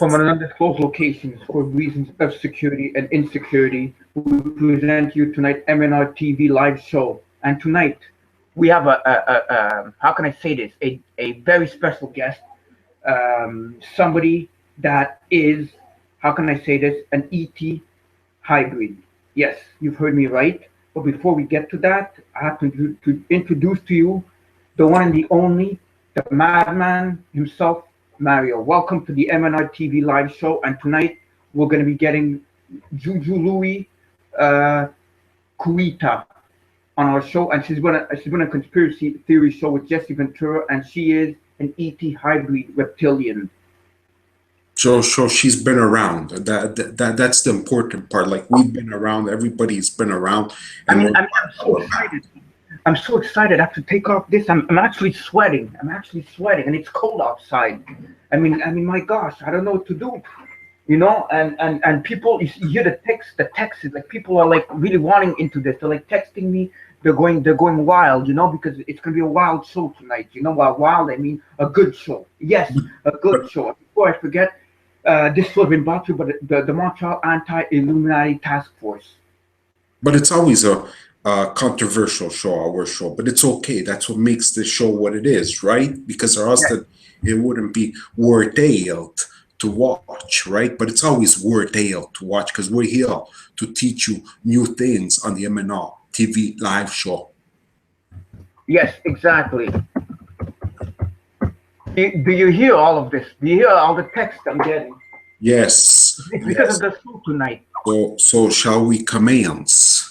From an undisclosed locations for reasons of security and insecurity, we present you tonight MnRTV Live Show. And tonight we have how can I say this? A very special guest, somebody that is, how can I say this? An ET hybrid. Yes, you've heard me right. But before we get to that, I have to introduce to you the one and the only, the madman himself, Mario. Welcome to the MnRTV Live Show, and tonight we're going to be getting Jujuolui Kuita on our show, and she's going a conspiracy theory show with Jesse Ventura, and she is an ET hybrid reptilian. So she's been around. That's the important part. Like, we've been around. Everybody's been around. And I'm so excited. I'm so excited. I have to take off this. I'm actually sweating. I'm actually sweating, and it's cold outside. I mean, my gosh, I don't know what to do. You know, and people, you hear the text is like people are like really wanting into this. They're like texting me. They're going wild, you know, because it's gonna be a wild show tonight. You know, by wild I mean a good show. Yes, a good show. Before I forget, this show has been brought to you by the Montreal Anti-Illuminati Task Force. But it's always a controversial show, our show. But it's okay. That's what makes the show what it is, right? Because or else it wouldn't be worthwhile to watch, right? But it's always worthwhile to watch because we're here to teach you new things on the MnRTV Live Show. Yes, exactly. Do you hear all of this? Do you hear all the text I'm getting? Yes. It's because of the show tonight. So shall we commence?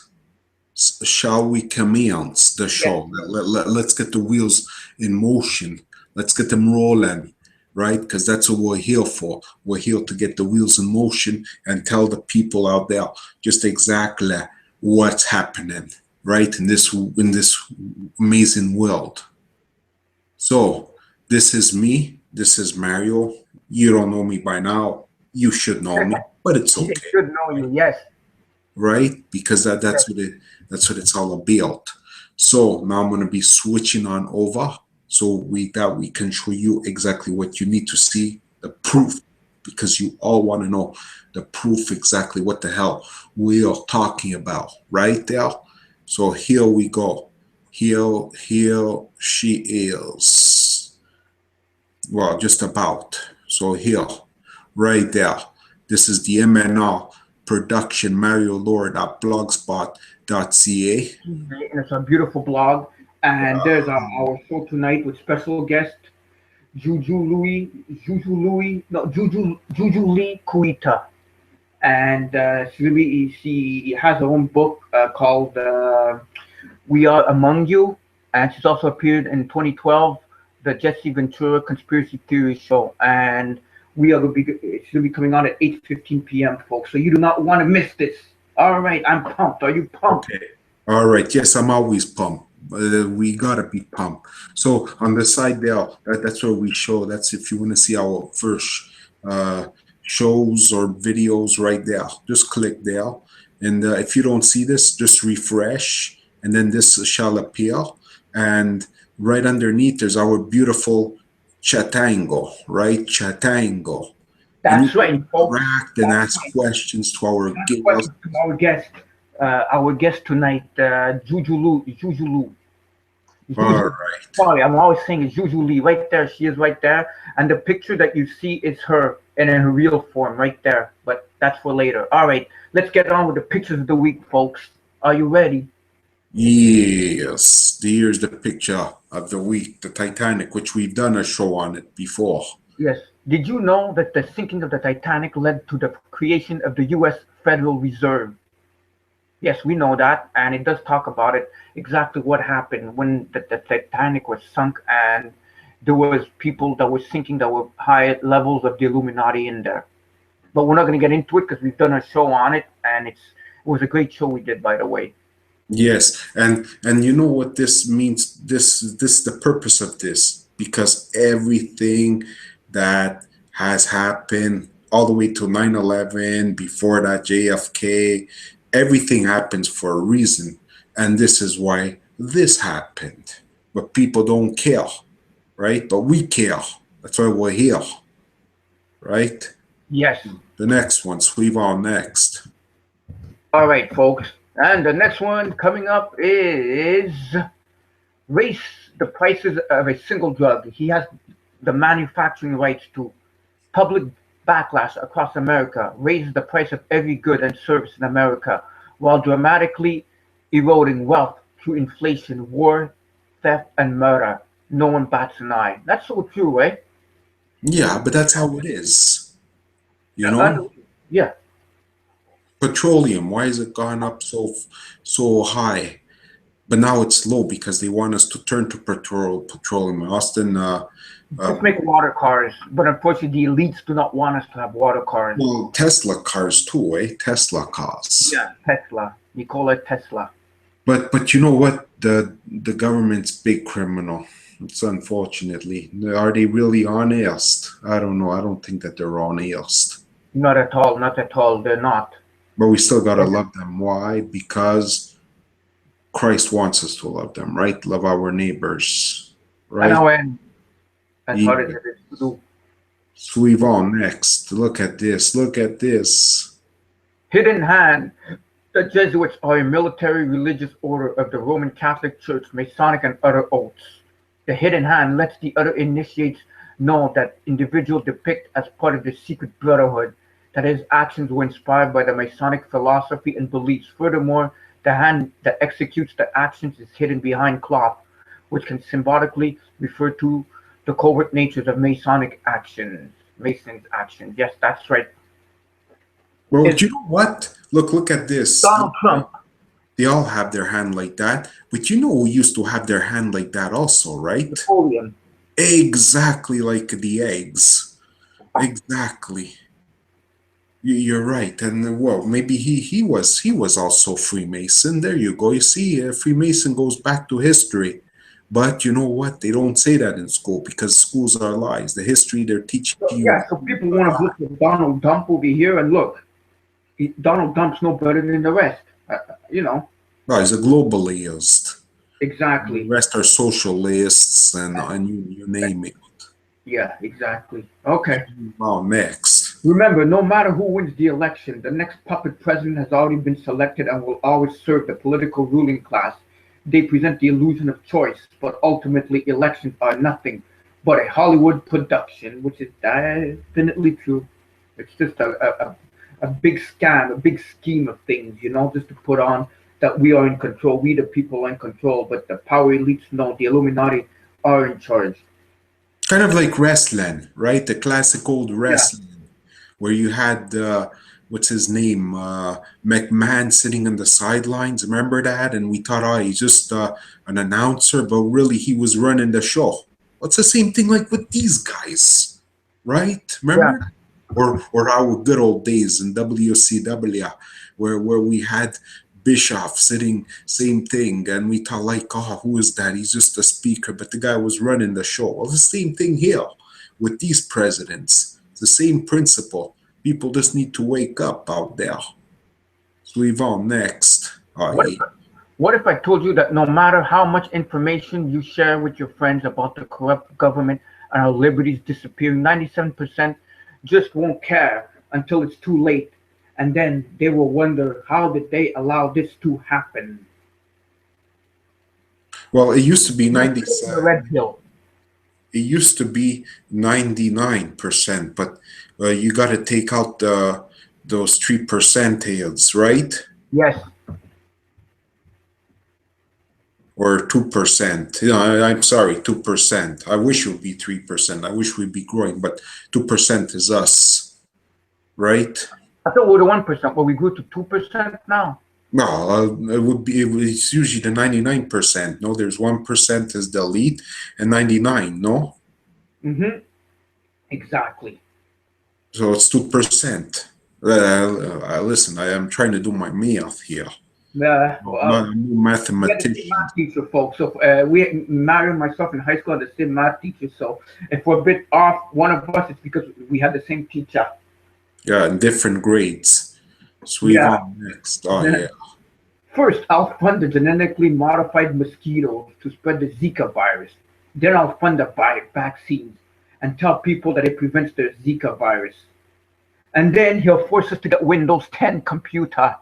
Shall we commence the show? Yes. Let's get the wheels in motion. Let's get them rolling, right? Because that's what we're here for. We're here to get the wheels in motion and tell the people out there just exactly what's happening, right, in this amazing world. So this is me. This is Mario. You don't know me by now. You should know me, but it's okay. I should know you, yes. Right, because that's what it's all about. So now I'm going to be switching on over so we can show you exactly what you need to see, the proof, because you all want to know the proof, exactly what the hell we are talking about, right there. So here we go. Here she is. Well, just about. So here, right there. This is the MnR production, Mariolaur.blogspot.ca. And it's a beautiful blog. And there's our show tonight with special guest Jujuolui Kuita. And she has her own book called We Are Among You. And she's also appeared in 2012, the Jesse Ventura Conspiracy Theory Show. And she's going to be coming on at 8:15 p.m., folks. So you do not want to miss this. All right, I'm pumped. Are you pumped? Okay. All right. Yes, I'm always pumped. We gotta be pumped. So on the side there, that's where we show. That's if you want to see our first shows or videos right there. Just click there, and if you don't see this, just refresh, and then this shall appear. And right underneath, there's our beautiful chatango, right? Chatango. That's right, folks. Interact and ask questions to our guest. Our guest tonight, Jujuolui. All right. Sorry, I'm always saying it's Jujuolui. Right there, she is right there. And the picture that you see is her in her real form right there. But that's for later. All right, let's get on with the pictures of the week, folks. Are you ready? Yes. Here's the picture of the week, the Titanic, which we've done a show on it before. Yes. Did you know that the sinking of the Titanic led to the creation of the U.S. Federal Reserve? Yes, we know that, and it does talk about it, exactly what happened when the Titanic was sunk, and there was people that were sinking that were high levels of the Illuminati in there. But we're not going to get into it because we've done a show on it, and it was a great show we did, by the way. Yes, and you know what this means? This is the purpose of this, because everything that has happened all the way to 9/11, before that JFK, everything happens for a reason, and this is why this happened. But people don't care, right? But we care. That's why we're here, right? Yes. The next one, sweep on next. All right, folks. And the next one coming up is raise the prices of a single drug. He has the manufacturing rights to public backlash across America, raises the price of every good and service in America while dramatically eroding wealth through inflation, war, theft, and murder. No one bats an eye. That's so true, right? Yeah, but that's how it is. You Uh, know, yeah. petroleum. Why is it gone up so high? But now it's low because they want us to turn to petroleum. Austin, Let's make water cars, but unfortunately, the elites do not want us to have water cars. well, Tesla cars too, eh? Tesla cars. Yeah, Tesla. You call it Tesla. But you know what? The government's big criminal. It's unfortunately. Are they really honest? I don't know. I don't think that they're honest. Not at all. Not at all. They're not. But we still gotta love them. Why? Because Christ wants us to love them, right? Love our neighbors, right? And as hard as it is to do. Sweep on next. Look at this. Look at this. Hidden Hand. The Jesuits are a military religious order of the Roman Catholic Church, Masonic and other oaths. The Hidden Hand lets the other initiates know that individuals depict as part of the secret brotherhood, that his actions were inspired by the Masonic philosophy and beliefs. Furthermore, the hand that executes the actions is hidden behind cloth, which can symbolically refer to the covert natures of Masonic actions. Mason's actions. Yes, that's right. Well, do you know what? Look at this. Donald Trump. They all have their hand like that. But you know who used to have their hand like that also, right? Napoleon. Exactly like the eggs. Exactly. You're right. And well, maybe he was also Freemason. There you go. You see, Freemason goes back to history. But you know what? They don't say that in school because schools are lies. The history they're teaching you. Yeah, so people want to look at Donald Trump over here and look. Donald Trump's no better than the rest. You know. No, he's a globalist. Exactly. The rest are socialists and you name it. Yeah, exactly. Okay. Well, next. Remember, no matter who wins the election, the next puppet president has already been selected and will always serve the political ruling class. They present the illusion of choice, but ultimately elections are nothing but a Hollywood production, which is definitely true. It's just a big scam, a big scheme of things, you know, just to put on that we are in control, we the people are in control, but the power elites know, the Illuminati are in charge. Kind of like wrestling, right? The classic old wrestling, where you had what's his name, McMahon sitting on the sidelines. Remember that? And we thought, oh, he's just an announcer, but really he was running the show. It's the same thing like with these guys, right? Remember? Or our good old days in WCW, where we had Bischoff sitting, same thing, and we thought like, oh, who is that? He's just a speaker, but the guy was running the show. Well, the same thing here with these presidents. It's the same principle. People just need to wake up out there. So we've on next. What if I told you that no matter how much information you share with your friends about the corrupt government and our liberties disappearing, 97% just won't care until it's too late. And then they will wonder, how did they allow this to happen? Well, it used to be 97. Red pill. It used to be 99%, but you got to take out those 3% heads, right? Yes. Or 2%. You know, I'm sorry, 2%. I wish it would be 3%. I wish we'd be growing, but 2% is us, right? I thought we were 1%, but we grew to 2% now. No, it's usually the 99%. No, there's 1% is the elite and 99, no? Mm-hmm. Exactly. So it's 2%. Listen, I am trying to do my math here. Yeah, I'm a mathematician. We had the same math teacher, folks. So Mario and myself in high school had the same math teacher. So if we're a bit off, one of us, it's because we had the same teacher. Yeah, in different grades. So we on next. Oh, yeah. First, I'll fund the genetically modified mosquitoes to spread the Zika virus. Then I'll fund the vaccines and tell people that it prevents the Zika virus. And then he'll force us to get Windows 10 computer.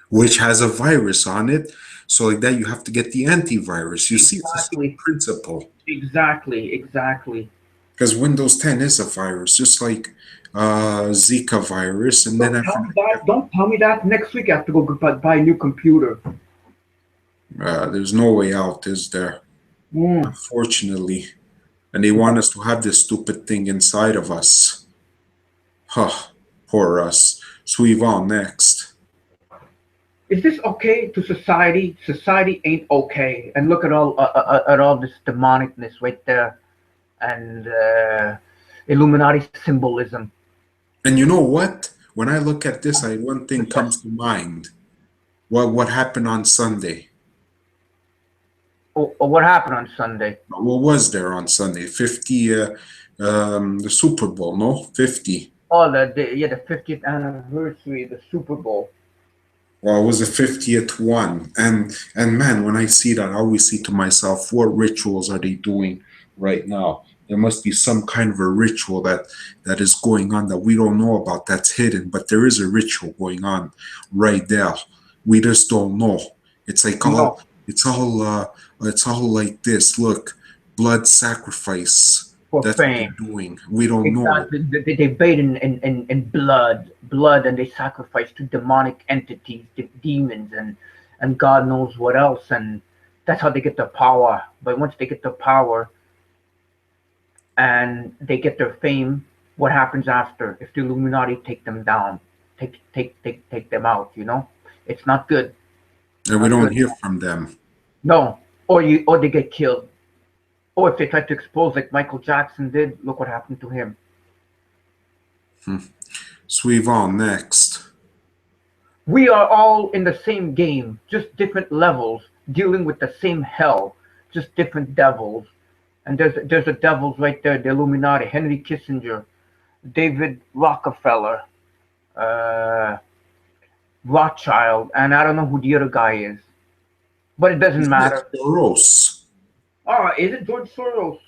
Which has a virus on it. So like that, you have to get the antivirus. You see, it's the same Exactly. principle. Exactly. Because Windows 10 is a virus, just like Zika virus. And then Don't tell me that. Next week I have to go buy a new computer. There's no way out, is there? Unfortunately. And they want us to have this stupid thing inside of us. Huh, poor us. Suivant next. Is this okay to society? Society ain't okay. And look at all this demonicness right there, and Illuminati symbolism. And you know what? When I look at this, one thing comes to mind. What happened on Sunday? Oh, what happened on Sunday? What was there on Sunday? 50, the Super Bowl, no? 50. Oh, the 50th anniversary of the Super Bowl. Well, it was the 50th one. And man, when I see that, I always say to myself, what rituals are they doing right now? There must be some kind of a ritual that is going on that we don't know about, that's hidden, but there is a ritual going on right there. We just don't know. It's like it's all like this. Look, blood sacrifice. That's fame. what they're doing. We don't know. They bathe in blood, and they sacrifice to demonic entities, demons, and God knows what else. And that's how they get their power. But once they get their power and they get their fame, what happens after? If the Illuminati take them down, take them out, it's not good. And we don't hear from them. No, or they get killed. Or if they try to expose like Michael Jackson did, look what happened to him. Suivant next. We are all in the same game, just different levels, dealing with the same hell, just different devils. And there's the devils right there, the Illuminati, Henry Kissinger, David Rockefeller, Rothschild, and I don't know who the other guy is. But it doesn't matter. Soros. Oh, is it George Soros?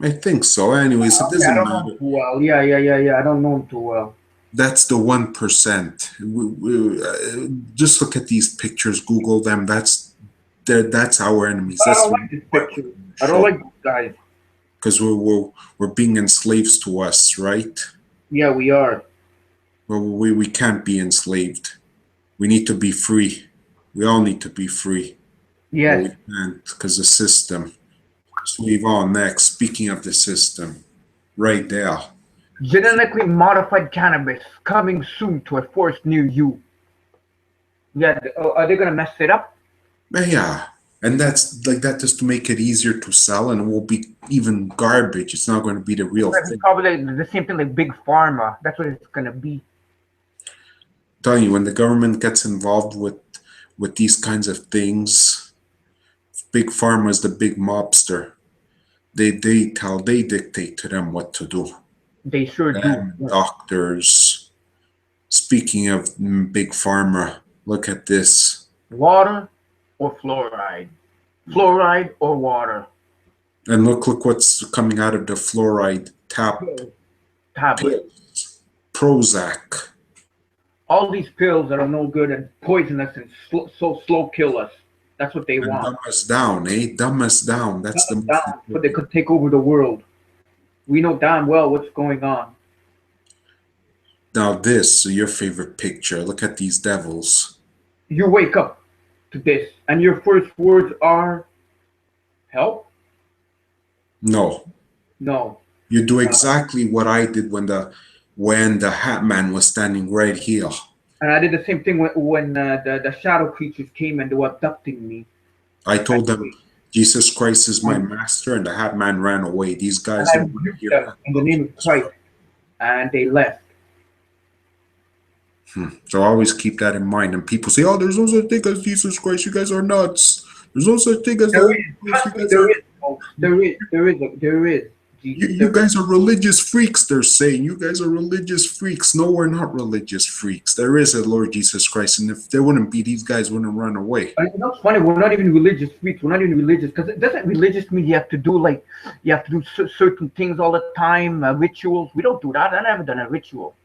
I think so. Anyways, it doesn't matter. I don't know too well. Yeah. I don't know him too well. That's the 1%. Just look at these pictures. Google them. That's our enemies. I don't like this picture. I don't like these guys. Because we're being enslaved to us, right? Yeah, we are. Well, we can't be enslaved. We need to be free. We all need to be free. Yes. But we can't because the system. Suivant next. Speaking of the system, right there. Genetically modified cannabis coming soon to a forest near you. Yeah, are they gonna mess it up? Yeah, and that's like that just to make it easier to sell, and it will be even garbage. It's not going to be the real thing. Probably the same thing like Big Pharma. That's what it's gonna be. I'm telling you, when the government gets involved with these kinds of things, Big Pharma is the big mobster. They dictate to them what to do. They sure do. Doctors. Speaking of Big Pharma, look at this. Water or fluoride? Fluoride or water? And look what's coming out of the fluoride tablet. Pills. Prozac. All these pills that are no good and poisonous and so slow kill us. That's what they want. Dumb us down, eh? Dumb us down. That's the down, but they could take over the world. We know damn well what's going on. Now this, your favorite picture. Look at these devils. You wake up to this, and your first words are, help? No. You do exactly what I did when the Hat Man was standing right here. And I did the same thing when the shadow creatures came and they were abducting me. I told them, Jesus Christ is my master, and the Hat Man ran away. These guys and I rebuked them in the name of Christ, and they left. So always keep that in mind. And people say, "Oh, there's no such thing as Jesus Christ. You guys are nuts. There's no such thing as there is. You guys are religious freaks." They're saying you guys are religious freaks. No, we're not religious freaks. There is a Lord Jesus Christ, and if there wouldn't be, these guys wouldn't run away. That's funny. We're not even religious freaks. We're not even religious because it doesn't religious mean you have to do certain things all the time, rituals. We don't do that. I never done a ritual.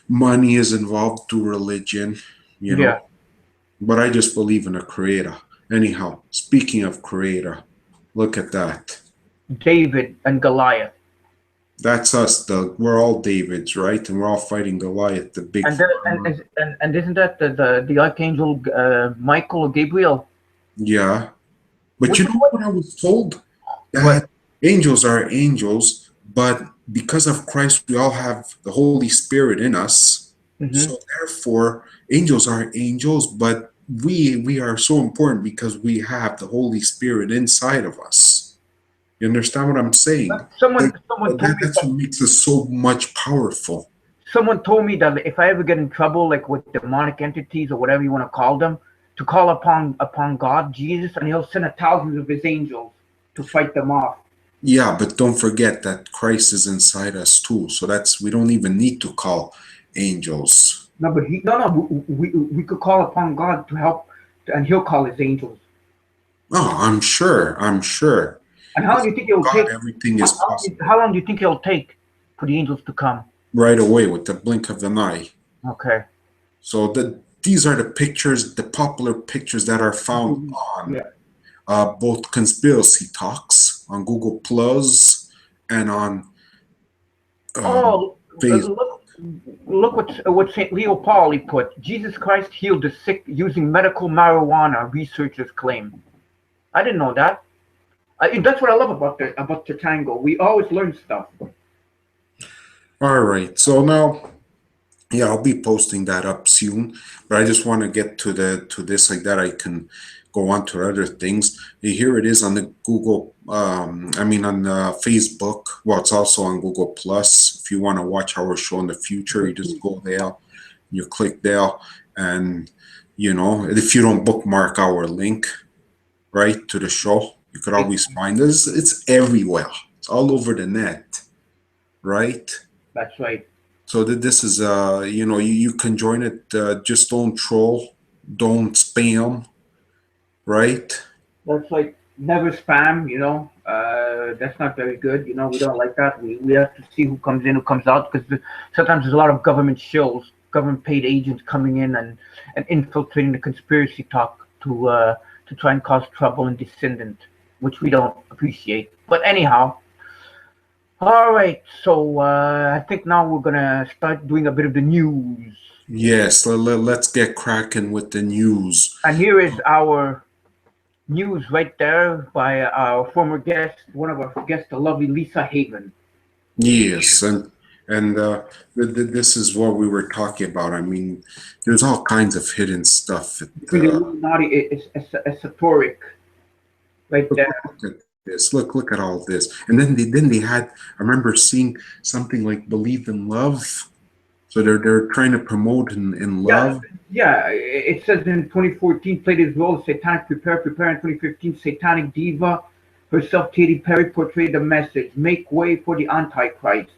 money is involved through religion, you know. Yeah. But I just believe in a creator. Anyhow, speaking of creator, look at that. David and Goliath. That's us, Doug. We're all Davids, right? And we're all fighting Goliath, the big And then, farmer. and isn't that the archangel Michael or Gabriel? Yeah. But Which you is know what I was told? what? That angels are angels, but because of Christ, we all have the Holy Spirit in us. Hmm. So therefore, angels are angels, but we are so important because we have the Holy Spirit inside of us. You understand what I'm saying? Someone told me That's what makes us so much powerful. that if I ever get in trouble, like with demonic entities or whatever you want to call them, to call upon God, Jesus, and He'll send thousands of His angels to fight them off. Yeah, but don't forget that Christ is inside us too. So that's we don't even need to call angels. No, but we could call upon God to help, and He'll call His angels. Oh, I'm sure. I'm sure. And how long do you think it will God, take? everything is possible. How long do you think it'll take for the angels to come? Right away with the blink of an eye. Okay. So these are the pictures, the popular pictures that are found on Yeah. both Conspiracy Talks on Google Plus and on Oh, Facebook. look what Saint Leo Paul he put. Jesus Christ healed the sick using medical marijuana. Researchers claim. I didn't know that. That's what I love about the tango. We always learn stuff. All right. So now, yeah, I'll be posting that up soon. But I just want to get to this like that. I can go on to other things. Here it is on the Google. I mean on Facebook. Well, it's also on Google Plus. If you want to watch our show in the future, you just go there. You click there, and you know if you don't bookmark our link, right to the show, you could always find us. It's everywhere. It's all over the net, right? That's right. So that this is you know you can join it. Just don't troll, don't spam, right? That's like never spam. That's not very good. We don't like that. We have to see who comes in, who comes out, because sometimes there's a lot of government shills, government paid agents coming in and infiltrating the conspiracy talk to try and cause trouble and dissent, which we don't appreciate. But anyhow, all right. So I think now we're gonna start doing a bit of the news. Yes. Let's get cracking with the news. And here is our news right there by our former guest, one of our guests, the lovely Lisa Haven. Yes, and this is what we were talking about. I mean, there's all kinds of hidden stuff. Between the Illuminati, it's esoteric, right there. Look at this. Look at all this. And then they had. I remember seeing something like "Believe in Love." So they're trying to promote in love. Yeah. It says in 2014, played his role as Satanic Prepare. In 2015, Satanic Diva herself, Katy Perry, portrayed the message: "Make way for the Antichrist."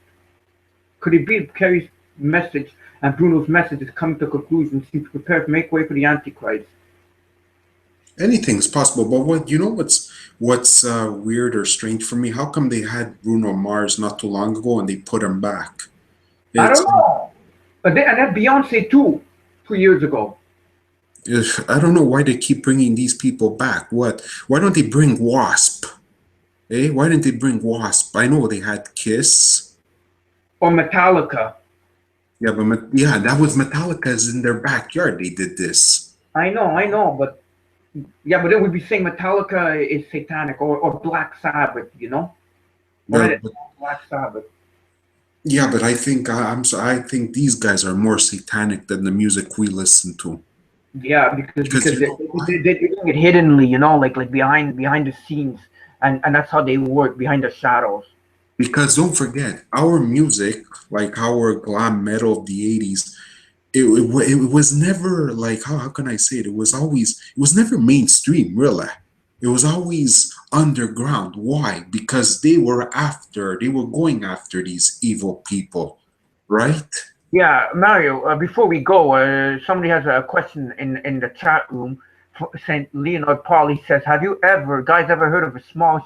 Could it be Kerry's message and Bruno's message is coming to conclusion? Seem to prepare to make way for the Antichrist. Anything's possible, but what's weird or strange for me? How come they had Bruno Mars not too long ago and they put him back? I don't know. And that Beyonce too, 2 years ago. I don't know why they keep bringing these people back. What? Why don't they bring Wasp? Why didn't they bring Wasp? I know they had Kiss. Or Metallica. Yeah, but yeah, that was Metallica's in their backyard. They did this. I know, but yeah, but then we'd be saying Metallica is satanic or Black Sabbath, But, Black Sabbath. yeah, but I think I think these guys are more satanic than the music we listen to. Yeah, because they're doing it hiddenly, like behind the scenes, and that's how they work, behind the shadows. Because don't forget, our music, like our glam metal of the 80s, it was never like, how can I say it? It was never mainstream, really. It was always underground. Why? Because they were going after these evil people, right? Yeah, Mario, before we go, somebody has a question in the chat room. St. Leonard Paul, he says, have you guys ever heard of a small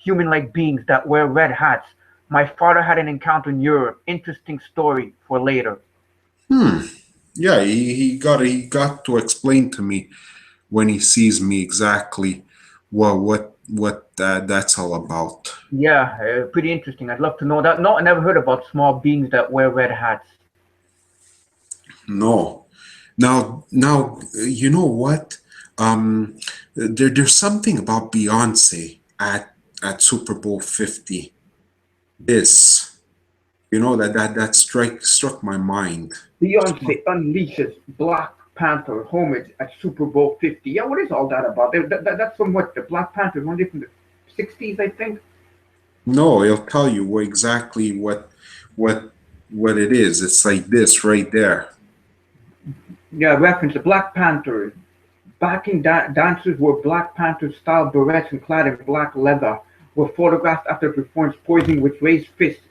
human-like beings that wear red hats? My father had an encounter in Europe. Interesting story for later. Yeah, he got to explain to me when he sees me exactly that's all about. Yeah, pretty interesting. I'd love to know that. No, I never heard about small beings that wear red hats. No. Now, you know what? There's something about Beyonce at Super Bowl 50. This, that struck my mind. Beyonce unleashes Black Panther homage at Super Bowl 50. Yeah, what is all that about? That's from what? The Black Panther, one day from the 60s, I think. No, it'll tell you exactly what what it is. It's like this right there. Yeah, reference the Black Panther. Backing dancers wore Black Panther-style berets and clad in black leather. Were photographed after performance posing with raised fists,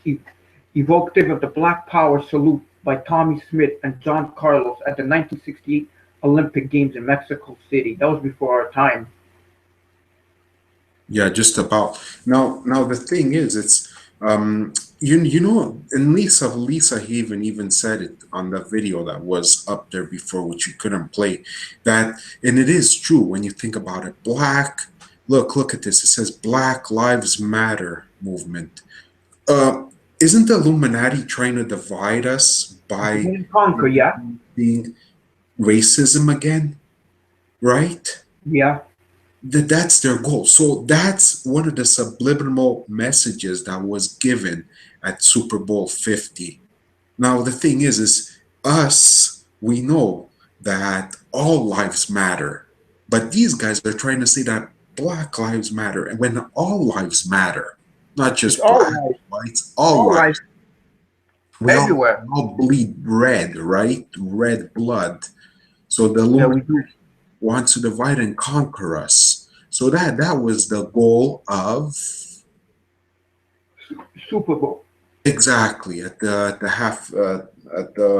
evocative of the Black Power salute by Tommy Smith and John Carlos at the 1968 Olympic Games in Mexico City. That was before our time. Yeah, just about. Now the thing is, it's and Lisa he even said it on the video that was up there before, which you couldn't play. That, and it is true when you think about it. Look at this. It says Black Lives Matter movement. Isn't the Illuminati trying to divide us by Conquer, yeah. being racism again? Right? Yeah. That's their goal. So that's one of the subliminal messages that was given at Super Bowl 50. Now the thing is we know that all lives matter, but these guys are trying to say that Black lives matter, and when all lives matter, not just black, whites, all lives. We everywhere. all bleed red, right? Red blood. So the Illuminati wants to divide and conquer us. So that was the goal of Super Bowl. Exactly, at the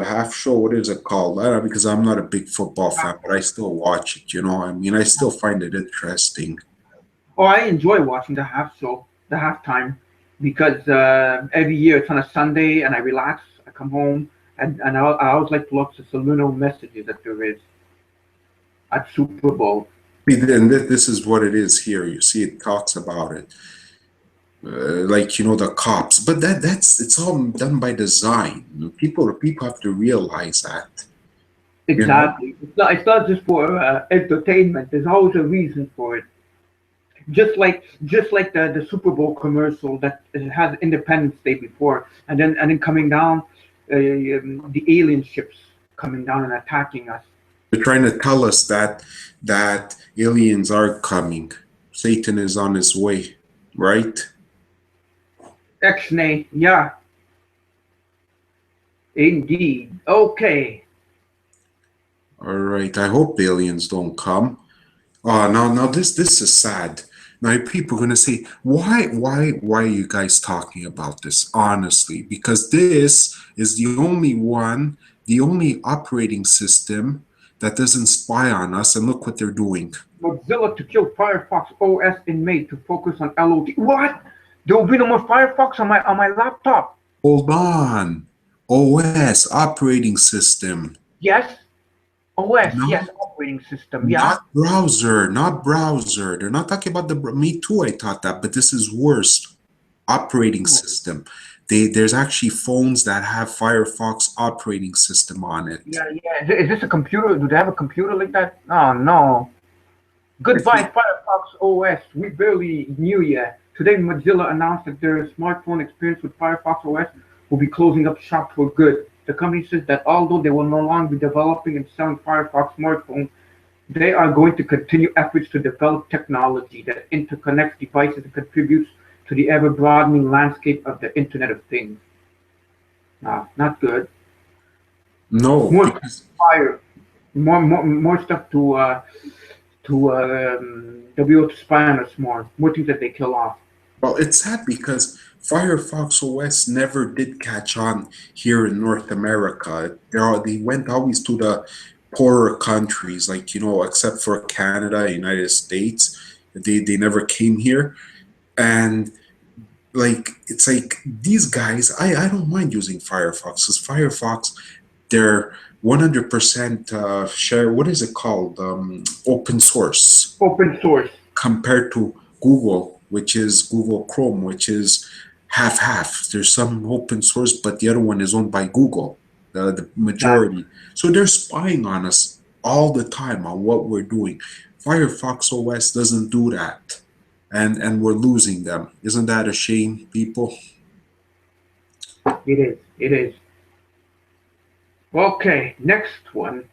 half show. What is it called? Because I'm not a big football fan, but I still watch it. I mean, I still find it interesting. Oh, I enjoy watching the halftime, because every year it's on a Sunday and I relax. I come home and I always like to look at the subliminal messages that there is at Super Bowl. And this is what it is here. You see, it talks about it, the cops. But it's all done by design. People have to realize that. Exactly. It's not just for entertainment. There's always a reason for it. Just like the Super Bowl commercial that has Independence Day before, and then coming down, the alien ships coming down and attacking us. They're trying to tell us that aliens are coming. Satan is on his way, right? X-nay, yeah. Indeed. Okay. All right. I hope aliens don't come. Now this is sad. Now people are gonna say, why are you guys talking about this? Honestly, because this is the only operating system that doesn't spy on us, and look what they're doing. Mozilla to kill Firefox OS in May to focus on LOD. What? There will be no more Firefox on my laptop. Hold on. OS, operating system. Yes. OS, yes, operating system. Yeah. Not browser. They're not talking about me too, I thought that, but this is worse. Operating system. There's actually phones that have Firefox operating system on it. Yeah. Is this a computer? Do they have a computer like that? Oh, no. Goodbye, Firefox OS. We barely knew yet. Today, Mozilla announced that their smartphone experience with Firefox OS will be closing up shop for good. The company says that although they will no longer be developing and selling Firefox smartphones, they are going to continue efforts to develop technology that interconnects devices and contributes to the ever-broadening landscape of the Internet of Things. Not good. No. More fire. More stuff to be able to spy on us more. More things that they kill off. Well, it's sad because Firefox OS never did catch on here in North America. They went always to the poorer countries, except for Canada, United States. They never came here. And like it's like these guys. I don't mind using Firefox because Firefox, they're 100% share. What is it called? Open source Open source. compared to Google, which is Google Chrome, which is half half. There's some open source, but the other one is owned by Google, the majority. So they're spying on us all the time on what we're doing. Firefox OS doesn't do that, and we're losing them. Isn't that a shame, people? It is. It is. Okay, next one.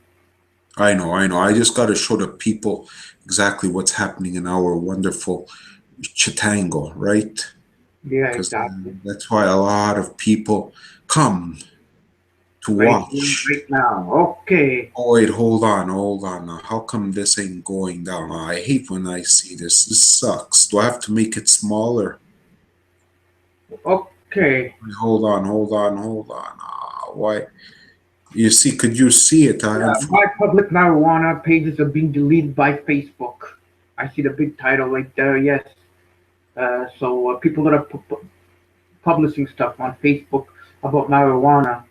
I know, I know. I just got to show the people exactly what's happening in our wonderful Chitango, right? Yeah, Because exactly. that's why a lot of people come to Right here, watch. right now. Okay. Oh, wait, hold on, hold on. Now, how come this ain't going down? I hate when I see this. This sucks. Do I have to make it smaller? Okay. Wait, hold on, hold on, hold on. Why? You see, could you see it? Yeah, my public marijuana pages are being deleted by Facebook. I see the big title right there. Yes. So people that are publishing stuff on Facebook about marijuana,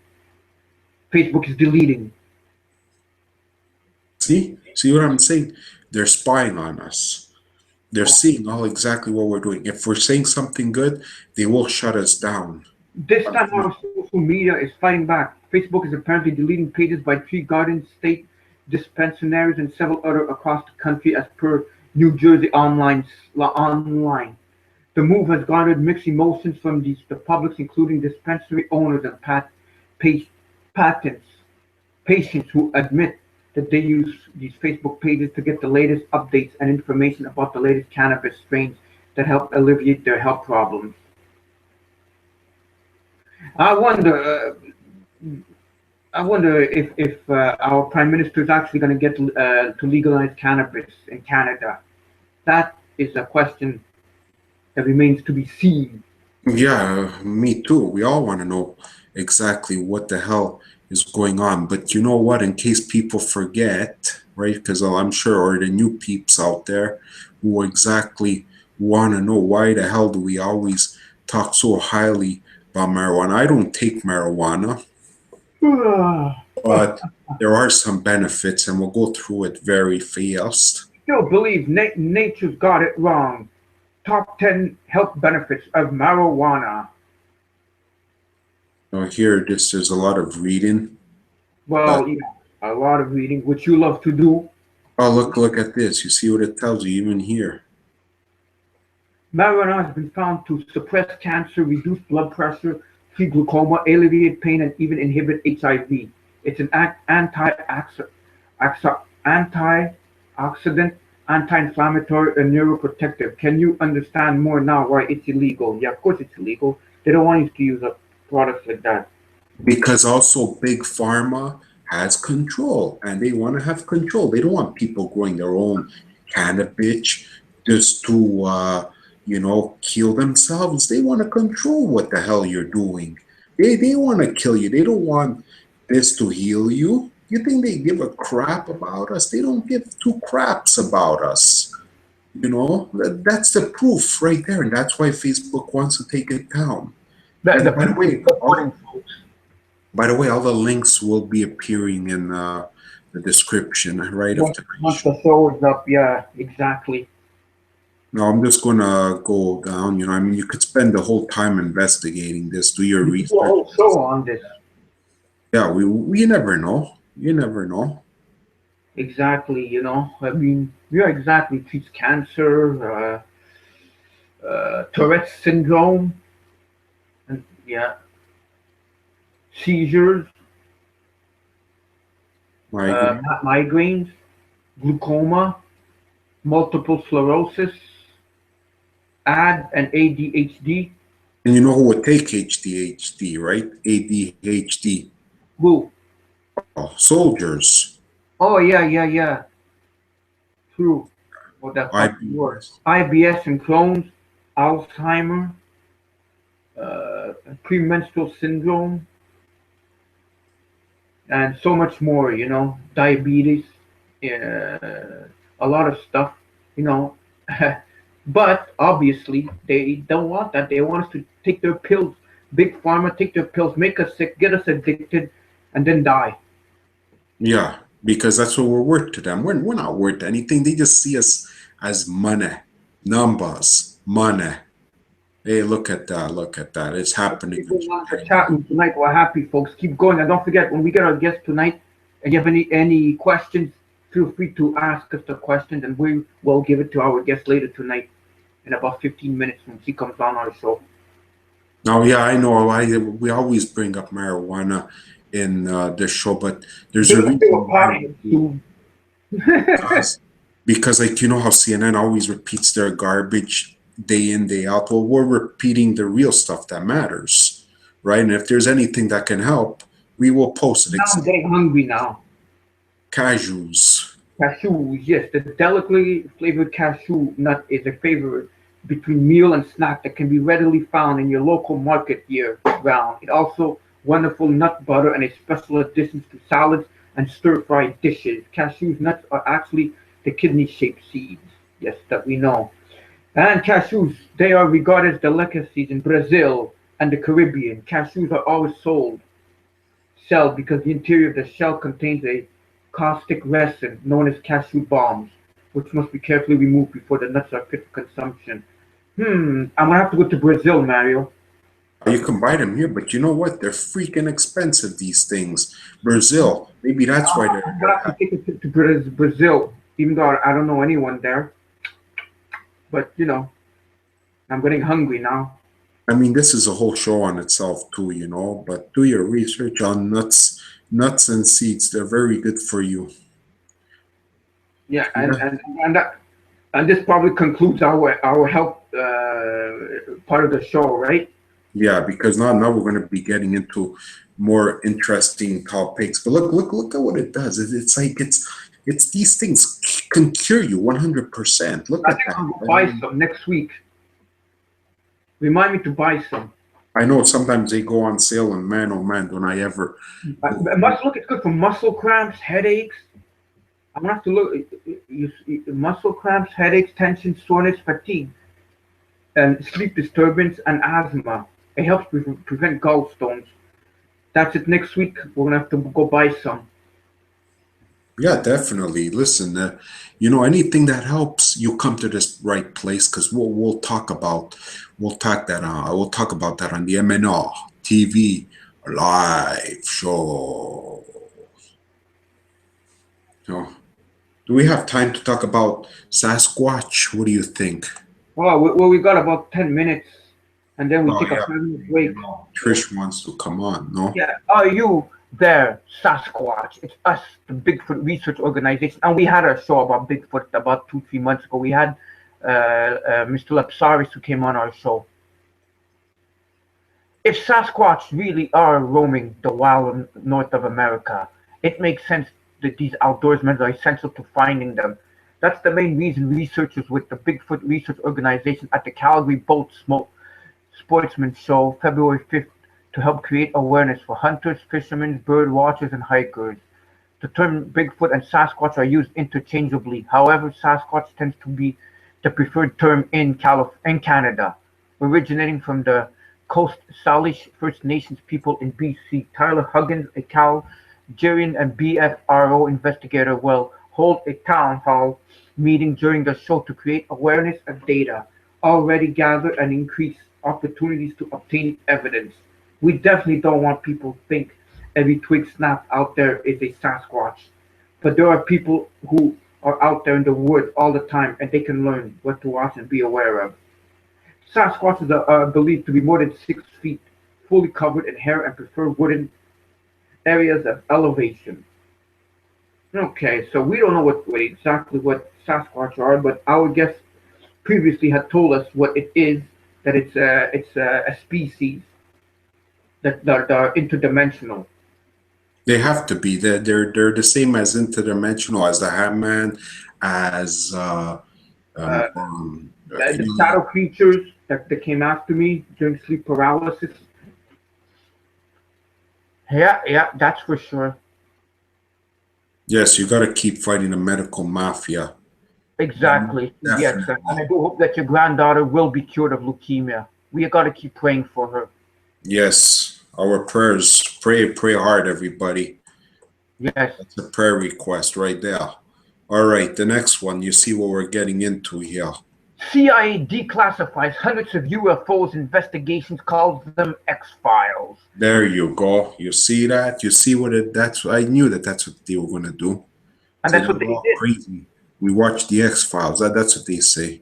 Facebook is deleting. See what I'm saying? They're spying on us. They're seeing all exactly what we're doing. If we're saying something good, they will shut us down. This time our social media is fighting back. Facebook is apparently deleting pages by tree gardens, state dispensaries, and several other across the country as per New Jersey Online. The move has garnered mixed emotions from the public, including dispensary owners and patents, patients who admit that they use these Facebook pages to get the latest updates and information about the latest cannabis strains that help alleviate their health problems. I wonder, I wonder if our prime minister is actually going to get to legalize cannabis in Canada. That is a question that remains to be seen. Yeah, me too. We all want to know exactly what the hell is going on. But you know what? In case people forget, right? Because I'm sure, or the new peeps out there who exactly want to know why the hell do we always talk so highly about marijuana? I don't take marijuana, but there are some benefits, and we'll go through it very fast. Still believe nature's got it wrong. Top 10 health benefits of marijuana. Here, this is a lot of reading. Well, yeah, a lot of reading, which you love to do. Oh, look at this. You see what it tells you even here. Marijuana has been found to suppress cancer, reduce blood pressure, treat glaucoma, alleviate pain, and even inhibit HIV. It's an antioxidant, anti-inflammatory, and neuroprotective. Can you understand more now why it's illegal? Yeah, of course it's illegal. They don't want you to use products like that. Because also big pharma has control and they want to have control. They don't want people growing their own cannabis just to kill themselves. They want to control what the hell you're doing. They want to kill you. They don't want this to heal you. You think they give a crap about us? They don't give two craps about us. That's the proof right there, and that's why Facebook wants to take it down. And by the way, all the links will be appearing in the description right of Once today's the show. show is up, yeah, exactly. Now I'm just gonna go down. You could spend the whole time investigating this, do your We could do a research. whole show on this. Yeah, we never know. You never know. Exactly, I mean, yeah, exactly. Treats cancer, Tourette's syndrome, and yeah, seizures, Migraine. migraines, glaucoma, multiple sclerosis, AD and ADHD. And you know who would take HDHD, right? ADHD. Who? Oh, soldiers. Oh, yeah. True. What that fucking word? IBS. IBS and Crohn's, Alzheimer, premenstrual syndrome, and so much more, diabetes, a lot of stuff, But obviously, they don't want that. They want us to take their pills. Big pharma take their pills, make us sick, get us addicted, and then die. Yeah, because that's what we're worth to them. We're not worth anything. They just see us as money, numbers, money. Hey, look at that. Look at that. It's happening Keep in going on the Japan chat now. room tonight. We're happy, folks. Keep going. And don't forget, when we get our guest tonight, and you have any questions, feel free to ask us the questions, and we will give it to our guest later tonight in about 15 minutes when she comes on our show. Now, yeah, I know. We always bring up marijuana in this show, but there's a They were reason why we potting do. too. Because like you know how CNN always repeats their garbage day in, day out. Well, we're repeating the real stuff that matters, right? And if there's anything that can help, we will post it. Now I'm getting hungry now. Cashews. Cashews, yes, the delicately flavored cashew nut is a favorite between meal and snack that can be readily found in your local market year round. It also wonderful nut butter and a special addition to salads and stir-fried dishes. Cashews nuts are actually the kidney-shaped seeds, yes, that we know. And cashews, they are regarded as delicacies in Brazil and the Caribbean. Cashews are always shelled because the interior of the shell contains a caustic resin known as cashew bombs, which must be carefully removed before the nuts are fit for consumption. I'm gonna have to go to Brazil, Mario. You can buy them here, but you know what? They're freaking expensive, these things. Brazil, maybe that's why I'm gonna have to take it to Brazil, even though I don't know anyone there. But I'm getting hungry now. I mean, this is a whole show on itself too, you know, but do your research on nuts and seeds. They're very good for you. Yeah, Yeah. and this probably concludes our health part of the show, right? Yeah, because now we're going to be getting into more interesting topics. But look at what it does. It's like it's these things can cure you 100%. Look I at think that. I'm gonna buy some next week. Remind me to buy some. I know sometimes they go on sale, and man, oh man, don't I ever. Look, it's good for muscle cramps, headaches. I'm gonna have to look. Muscle cramps, headaches, tension, soreness, fatigue, and sleep disturbance and asthma. It helps prevent gallstones. That's it. Next week we're gonna have to go buy some. Yeah, definitely. Listen, you know, anything that helps, you come to this right place because we'll talk about we'll talk about that on the MnRTV Live Show. You know, do we have time to talk about Sasquatch? What do you think? Well, we got about 10 minutes, and then we Oh take a yeah, 5 minute break. Trish wants to come on. No. Yeah, are you there, Sasquatch? It's us, the Bigfoot Research Organization, and we had a show about Bigfoot about 2-3 months ago. We had Mr. Lapsaris who came on our show. If Sasquatch really are roaming the wild north of America, it makes sense that these outdoorsmen are essential to finding them. That's the main reason researchers with the Bigfoot Research Organization at the Calgary Boat Sportsman Show, February 5th, to help create awareness for hunters, fishermen, bird watchers, and hikers. The term Bigfoot and Sasquatch are used interchangeably. However, Sasquatch tends to be the preferred term in Canada, originating from the Coast Salish First Nations people in BC. Tyler Huggins, a Calgarian and BFRO investigator, will hold a town hall meeting during the show to create awareness and data already gathered and increase opportunities to obtain evidence. We definitely don't want people to think every twig snapped out there is a Sasquatch. But there are people who are out there in the woods all the time and they can learn what to watch and be aware of. Sasquatches are believed to be more than 6 feet, fully covered in hair, and prefer wooded areas of elevation. Okay, so we don't know exactly what Sasquatch are, but our guest previously had told us what it is. That it's a species that are interdimensional. They have to be. They're the same as interdimensional as the Hatman, as The shadow creatures that came after me during sleep paralysis. Yeah, that's for sure. yes, you got to keep fighting the medical mafia. Exactly. Yes, and Definitely. I do hope that your granddaughter will be cured of leukemia. We got to keep praying for her. Yes, our prayers. Pray hard, everybody. Yes. That's a prayer request right there. All right, the next one. You see what we're getting into here. CIA declassifies hundreds of UFOs investigations, calls them X-Files. There you go. You see that? You see what it? That's. I knew that. That's what they were gonna do. And Say that's they're what they all did. crazy. We watched the X Files. That's what they say.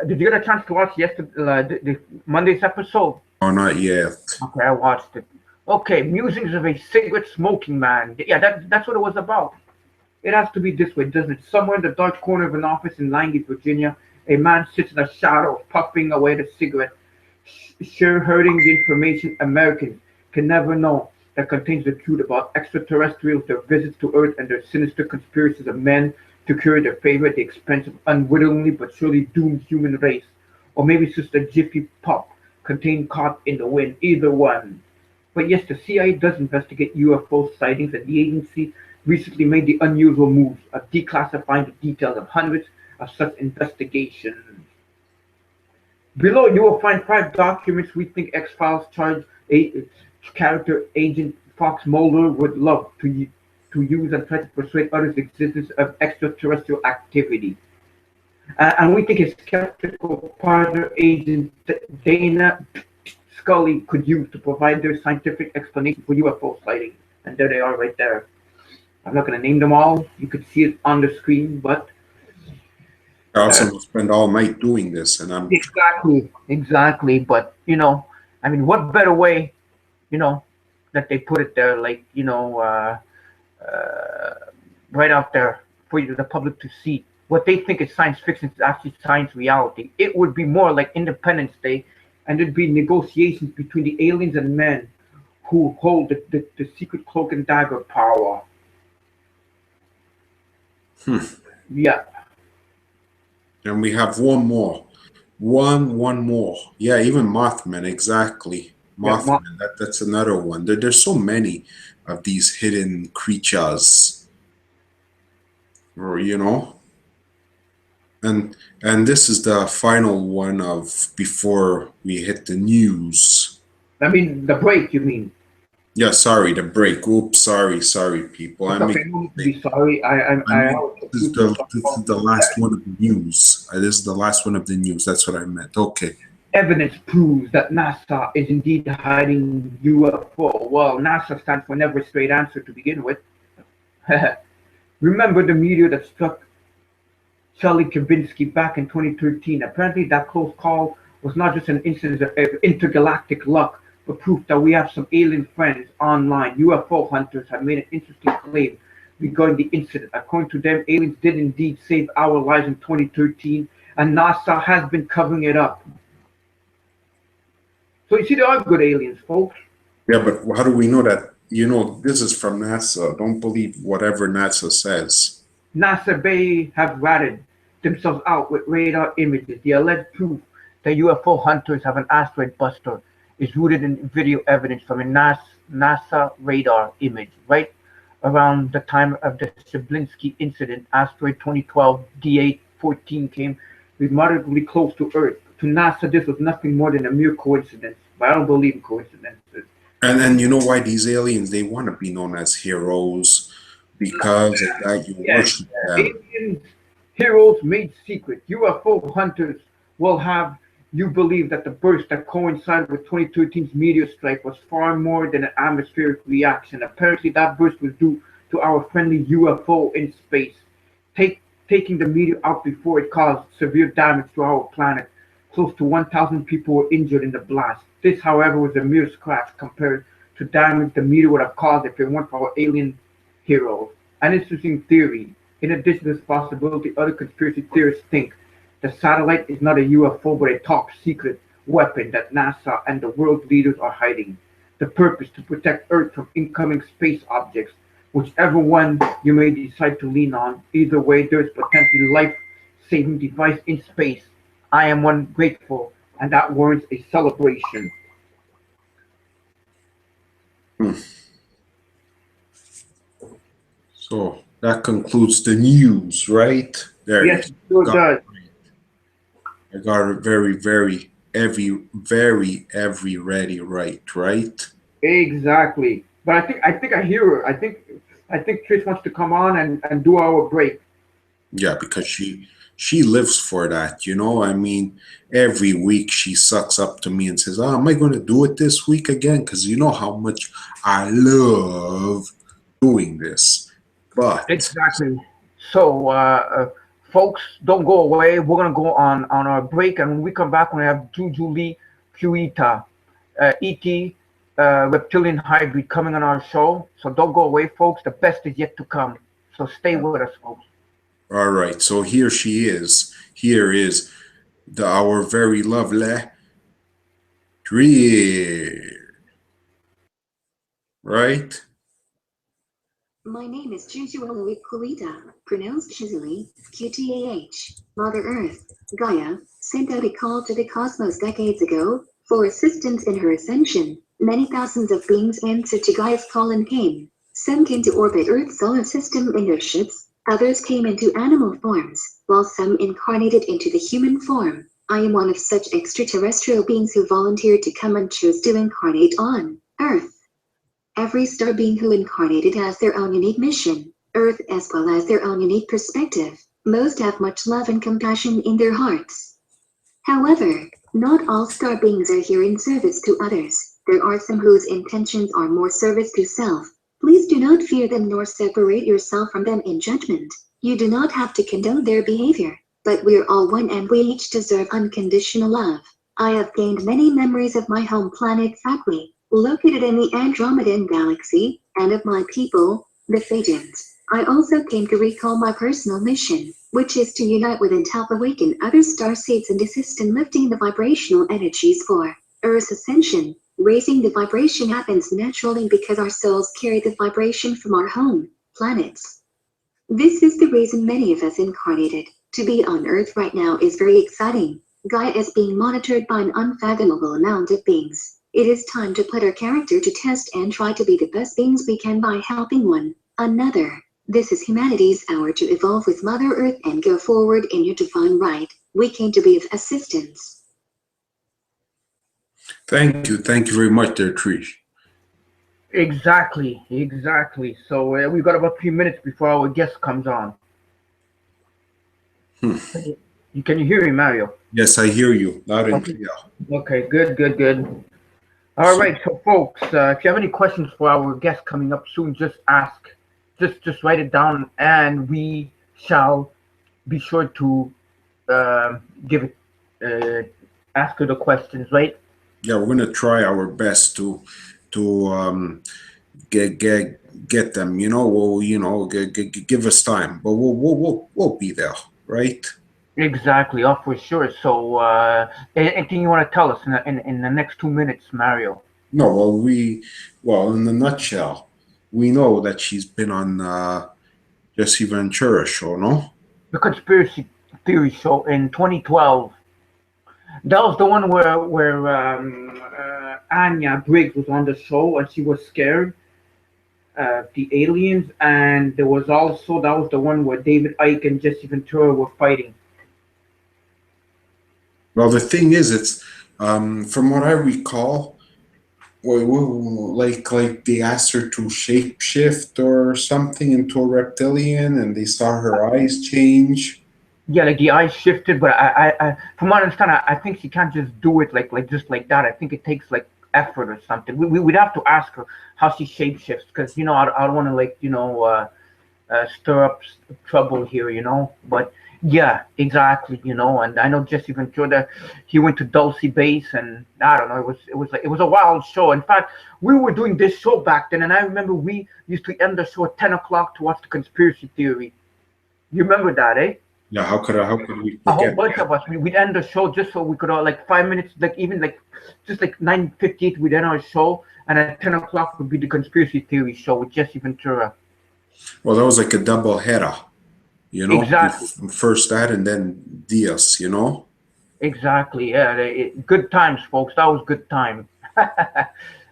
Did you get a chance to watch yesterday, the Monday's episode? Oh, not yet. Okay, I watched it. Okay, musings of a cigarette smoking man. Yeah, that's what it was about. It has to be this way, doesn't it? Somewhere in the dark corner of an office in Langley, Virginia, a man sits in the shadows, puffing away the cigarette, hurting the information Americans can never know that contains the truth about extraterrestrials, their visits to Earth, and their sinister conspiracies of men to cure their favor at the expense of unwittingly but surely doomed human race. Or maybe it's just a jiffy pop contained caught in the wind. Either one. But yes, the CIA does investigate UFO sightings, and the agency recently made the unusual move of declassifying the details of hundreds of such investigations. Below, you will find 5 documents we think X-Files character agent Fox Mulder would love to use and try to persuade others the existence of extraterrestrial activity. And we think his skeptical partner agent Dana Scully could use to provide their scientific explanation for UFO sightings. And there they are right there. I'm not going to name them all. You could see it on the screen, but I also spend all night doing this, and I'm exactly. But I mean, what better way, that they put it there, like right out there for you, the public to see. What they think is science fiction is actually science reality. It would be more like Independence Day, and there'd be negotiations between the aliens and men who hold the secret cloak and dagger power. Yeah. And we have one more. One more. Yeah, even Mothman, exactly. Mothman, that's another one. There's so many of these hidden creatures. Or and this is the final one of before we hit the news. I mean the break, you mean? Yeah, sorry, the break. Oops, sorry, people. It's okay, no need to be sorry. This is the last one of the news. This is the last one of the news. That's what I meant. Okay. Evidence proves that NASA is indeed hiding UFO. Well, NASA stands for never a straight answer to begin with. Remember the meteor that struck Charlie Kavinsky back in 2013? Apparently, that close call was not just an instance of intergalactic luck, but proof that we have some alien friends online. UFO hunters have made an interesting claim regarding the incident. According to them, aliens did indeed save our lives in 2013, and NASA has been covering it up. So you see, there are good aliens, folks. Yeah, but how do we know that? This is from NASA. Don't believe whatever NASA says. NASA may have ratted themselves out with radar images. The alleged proof that UFO hunters have an asteroid buster is rooted in video evidence from a NASA radar image. Right around the time of the Shablinski incident, asteroid 2012 D814 came remarkably close to Earth. To NASA, this was nothing more than a mere coincidence. But I don't believe in coincidences. And you know why these aliens, they want to be known as heroes, because of that you worship them. Aliens, heroes made secret. UFO hunters will have you believe that the burst that coincided with 2013's meteor strike was far more than an atmospheric reaction. Apparently, that burst was due to our friendly UFO in space, taking the meteor out before it caused severe damage to our planet. Close to 1,000 people were injured in the blast. This, however, was a mere scratch compared to damage the meteor would have caused if it weren't for our alien heroes. An interesting theory. In addition to this possibility, other conspiracy theorists think the satellite is not a UFO but a top secret weapon that NASA and the world leaders are hiding. The purpose to protect Earth from incoming space objects. Whichever one you may decide to lean on, either way there's potentially life-saving device in space. I am one grateful, and that warrants a celebration. So that concludes the news, right? There you Yes, it sure got does. I got it every ready right? Exactly. But I think I hear her. I think Trish wants to come on and do our break. Yeah, because she lives for that, you know. I mean, every week she sucks up to me and says, "Oh, am I going to do it this week again?" Because you know how much I love doing this. But Exactly. So, folks, don't go away. We're gonna go on our break, and when we come back, we have Jujuolui Kuita, ET Reptilian Hybrid coming on our show. So don't go away, folks. The best is yet to come. So stay with us, folks. all right, so here she is. Here is our very lovely Tree, right? My name is Jujuolui Kuita, pronounced Jujuolui, QTAH. Mother Earth, Gaia, sent out a call to the cosmos decades ago for assistance in her ascension. Many thousands of beings answered to Gaia's call and came. Some came to orbit Earth's solar system in their ships, others came into animal forms, while some incarnated into the human form. I am one of such extraterrestrial beings who volunteered to come and chose to incarnate on Earth. Every star being who incarnated has their own unique mission, Earth as well as their own unique perspective. Most have much love and compassion in their hearts. However, not all star beings are here in service to others. There are some whose intentions are more service to self. Please do not fear them nor separate yourself from them in judgment. You do not have to condone their behavior, but we're all one and we each deserve unconditional love. I have gained many memories of my home planet Thakwi, located in the Andromedan galaxy, and of my people, the Phaetons. I also came to recall my personal mission, which is to unite with and help awaken other starseeds and assist in lifting the vibrational energies for Earth's ascension. Raising the vibration happens naturally because our souls carry the vibration from our home planets. This is the reason many of us incarnated. To be on Earth right now is very exciting. Gaia is being monitored by an unfathomable amount of beings. It is time to put our character to test and try to be the best beings we can by helping one another. This is humanity's hour to evolve with Mother Earth and go forward in your divine right. We came to be of assistance. Thank you very much, there, Trish. Exactly. So we've got about 3 minutes before our guest comes on. Can you hear me, Mario? Yes, I hear you loud and clear. Okay, good. All right, so folks, if you have any questions for our guest coming up soon, just ask. Just write it down, and we shall be sure to give it, ask her the questions, right? Yeah, we're gonna try our best to get them. You know, give us time, but we'll be there, right? Exactly, oh, for sure. So, anything you want to tell us in the next 2 minutes, Mario? No, well, in a nutshell, we know that she's been on Jesse Ventura's show, no? The conspiracy theory show in 2012. That was the one where Anya Briggs was on the show and she was scared of the aliens, and there was also that was the one where David Icke and Jesse Ventura were fighting. Well, the thing is, it's from what I recall, like they asked her to shapeshift or something into a reptilian, and they saw her eyes change. Yeah, like the eyes shifted, but I from what I understand, I think she can't just do it like just like that. I think it takes like effort or something. We'd have to ask her how she shapeshifts, because I don't want to stir up trouble here, But yeah, exactly, And I know Jesse Ventura, he went to Dulce Base, and I don't know, it was a wild show. In fact, we were doing this show back then, and I remember we used to end the show at 10 o'clock to watch the conspiracy theory. You remember that, eh? Yeah, how could we forget? A whole bunch of us. We'd end the show just so we could all 5 minutes, just 9:58, we'd end our show, and at 10 o'clock would be the conspiracy theory show with Jesse Ventura. Well, that was like a double header, Exactly. First that and then Diaz, Exactly. Yeah. Good times, folks. That was good time.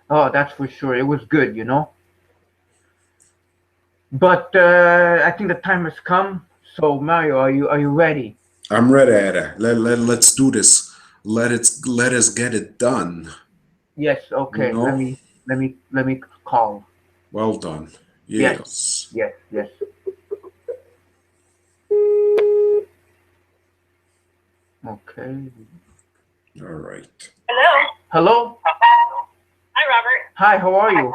Oh, that's for sure. It was good, But I think the time has come. So Mario, are you ready? I'm ready, Ada. Let's do this. Let us get it done. Yes. You Okay. Let know? me let me call. Well done. Yes. Yes. Yes. Yes. Okay. All right. Hello. Hello. Hi, Robert. Hi. How are you?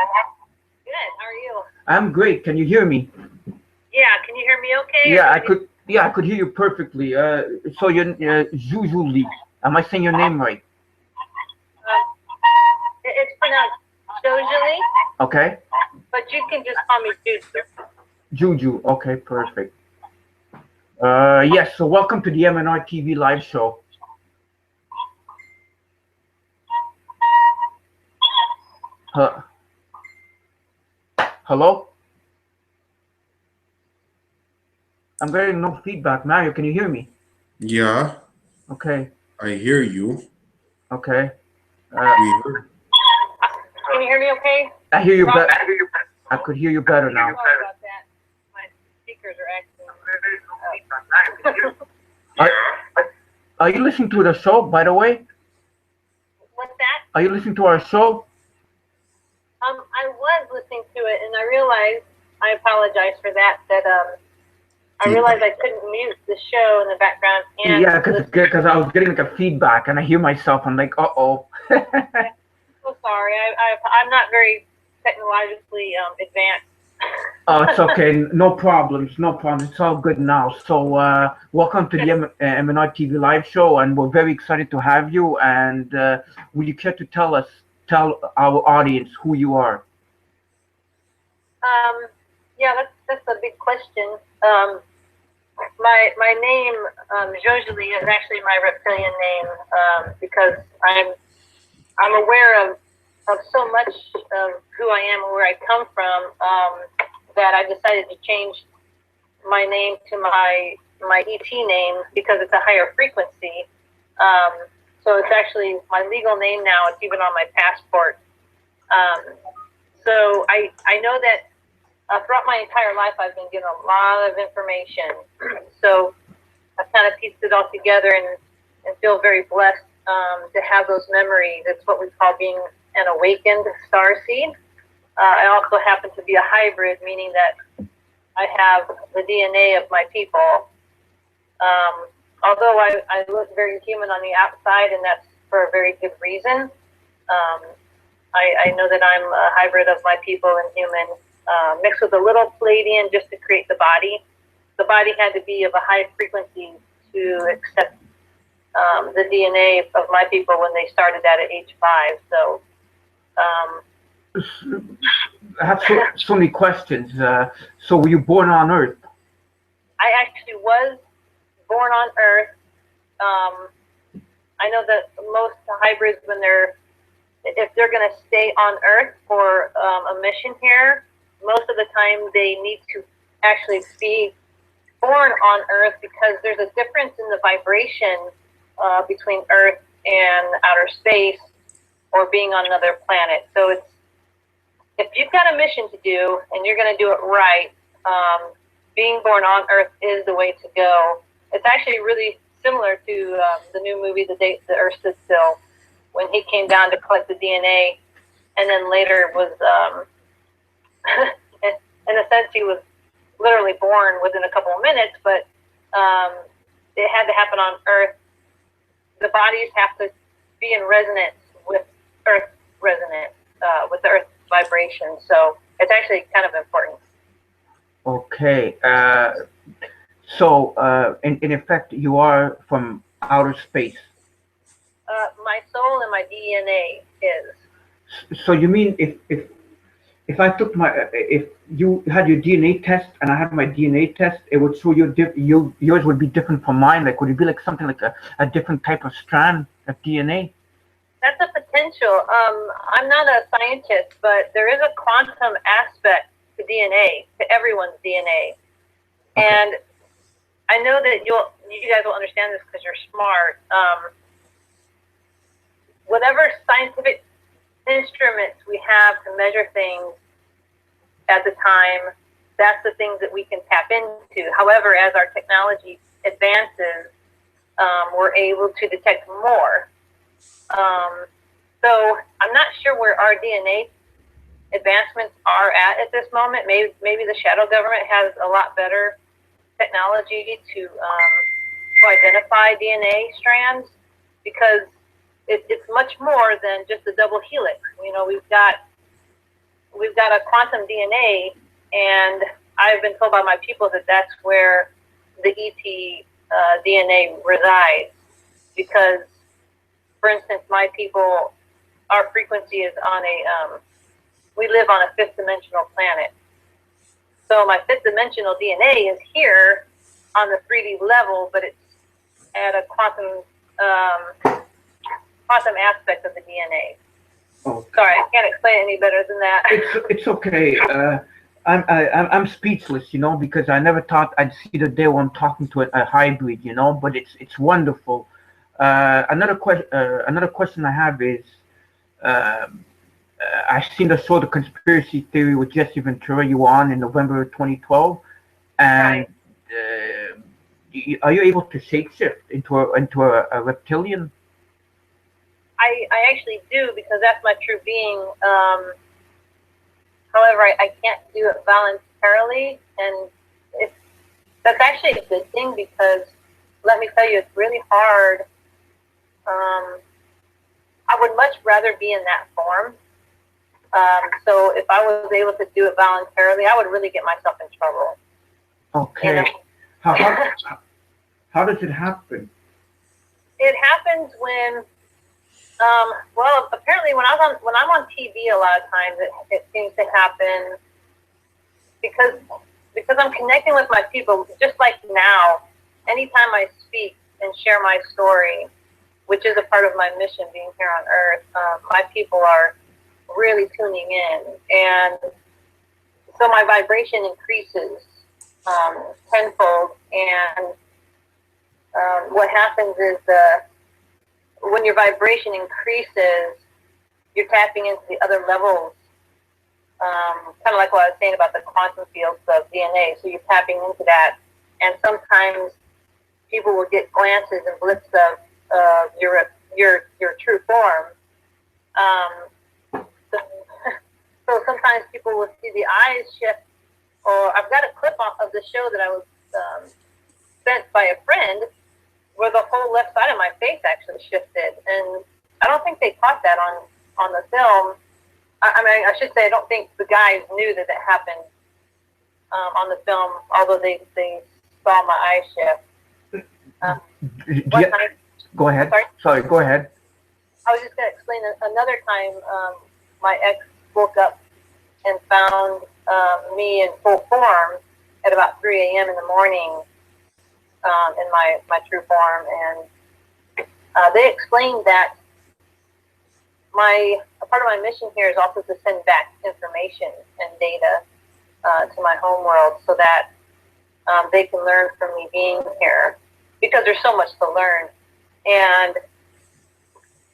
Good. How are you? I'm great. Can you hear me? Yeah. Can you hear me okay? Yeah, I could. Yeah, I could hear you perfectly. So you're Jujuolui. Am I saying your name right? It's pronounced Jujuolui, Okay. but you can just call me Juju. Juju. Okay. Perfect. Yes. So welcome to the MnRTV Live Show. Uh, Hello. I'm getting no feedback. Mario, can you hear me? Yeah, Okay. I hear you. Okay. We heard. Can you hear me okay? I hear you Robert? better. I could hear you better now. Sorry about that. My speakers are acting. Are you listening to the show, by the way? What's that? Are you listening to our show? I was listening to it, and I realized, I apologize for that, I realized I couldn't mute the show in the background. And Yeah, because I was getting like a feedback, and I hear myself. I'm like, uh-oh. so sorry. I'm not very technologically advanced. Oh, it's okay. No problems. No problems. It's all good now. So, welcome to the MnRTV Live Show, and we're very excited to have you. And would you care to tell our audience who you are? Yeah, that's a big question. My name, Jujuolui, is actually my reptilian name because I'm aware of so much of who I am and where I come from that I decided to change my name to my ET name because it's a higher frequency. So it's actually my legal name now. It's even on my passport. So I know that throughout my entire life, I've been given a lot of information. So I've kind of pieced it all together and feel very blessed to have those memories. It's what we call being an awakened starseed. I also happen to be a hybrid, meaning that I have the DNA of my people. Although I look very human on the outside, and that's for a very good reason. I know that I'm a hybrid of my people and human, mixed with a little Palladian just to create the body. The body had to be of a high frequency to accept the DNA of my people when they started that at age 5. So I have so many questions. So, were you born on Earth? I actually was born on Earth. I know that most hybrids, if they're going to stay on Earth for a mission here, most of the time they need to actually be born on Earth because there's a difference in the vibration between Earth and outer space or being on another planet. So if you've got a mission to do and you're going to do it right, being born on Earth is the way to go. It's actually really similar to the new movie, The Day the Earth Stood Still, when he came down to collect the DNA, and then later was, in a sense, he was literally born within a couple of minutes, but it had to happen on Earth. The bodies have to be in resonance with Earth resonance, with the Earth vibration. So it's actually kind of important. Okay. So, in effect, you are from outer space. My soul and my DNA is. So you mean if I took if you had your DNA test and I had my DNA test, it would show yours would be different from mine? Like, would it be like something like a different type of strand of DNA? That's a potential. I'm not a scientist, but there is a quantum aspect to DNA, to everyone's DNA. Okay. And I know that you guys will understand this because you're smart. Whatever scientific instruments we have to measure things at the time that's the things that we can tap into. However, as our technology advances, we're able to detect more. So I'm not sure where our DNA advancements are at this moment. Maybe the shadow government has a lot better technology to identify DNA strands, because it's much more than just a double helix. You know, we've got a quantum DNA, and I've been told by my people that that's where the ET DNA resides, because, for instance, my people, our frequency is on we live on a fifth dimensional planet. So my fifth dimensional DNA is here on the 3D level, but it's at a quantum aspect of the DNA. Oh, sorry, I can't explain it any better than that. It's okay. I'm speechless, you know, because I never thought I'd see the day when I'm talking to a hybrid, you know. But it's wonderful. Another question I have is, I seen the sort of conspiracy theory with Jesse Ventura you on in November 2012, and are you able to shapeshift into a reptilian? I actually do, because that's my true being. However, I can't do it voluntarily, and that's actually a good thing, because let me tell you, it's really hard. I would much rather be in that form. So if I was able to do it voluntarily, I would really get myself in trouble. Okay. You know? How does it happen? It happens when, well, apparently when I'm on TV, a lot of times it seems to happen because I'm connecting with my people. Just like now, anytime I speak and share my story, which is a part of my mission being here on Earth, my people are really tuning in, and so my vibration increases tenfold. And what happens is when your vibration increases, you're tapping into the other levels, kind of like what I was saying about the quantum fields of DNA. So you're tapping into that, and sometimes people will get glances and blips of your true form. So sometimes people will see the eyes shift, or I've got a clip of the show that I was sent by a friend where the whole left side of my face actually shifted, and I don't think they caught that on the film. I mean, I should say I don't think the guys knew that happened on the film, although they saw my eyes shift. Go ahead. Sorry, go ahead. I was just going to explain another time. My ex woke up and found me in full form at about 3 a.m. in the morning, in my true form, and they explained that a part of my mission here is also to send back information and data to my home world, so that they can learn from me being here, because there's so much to learn. And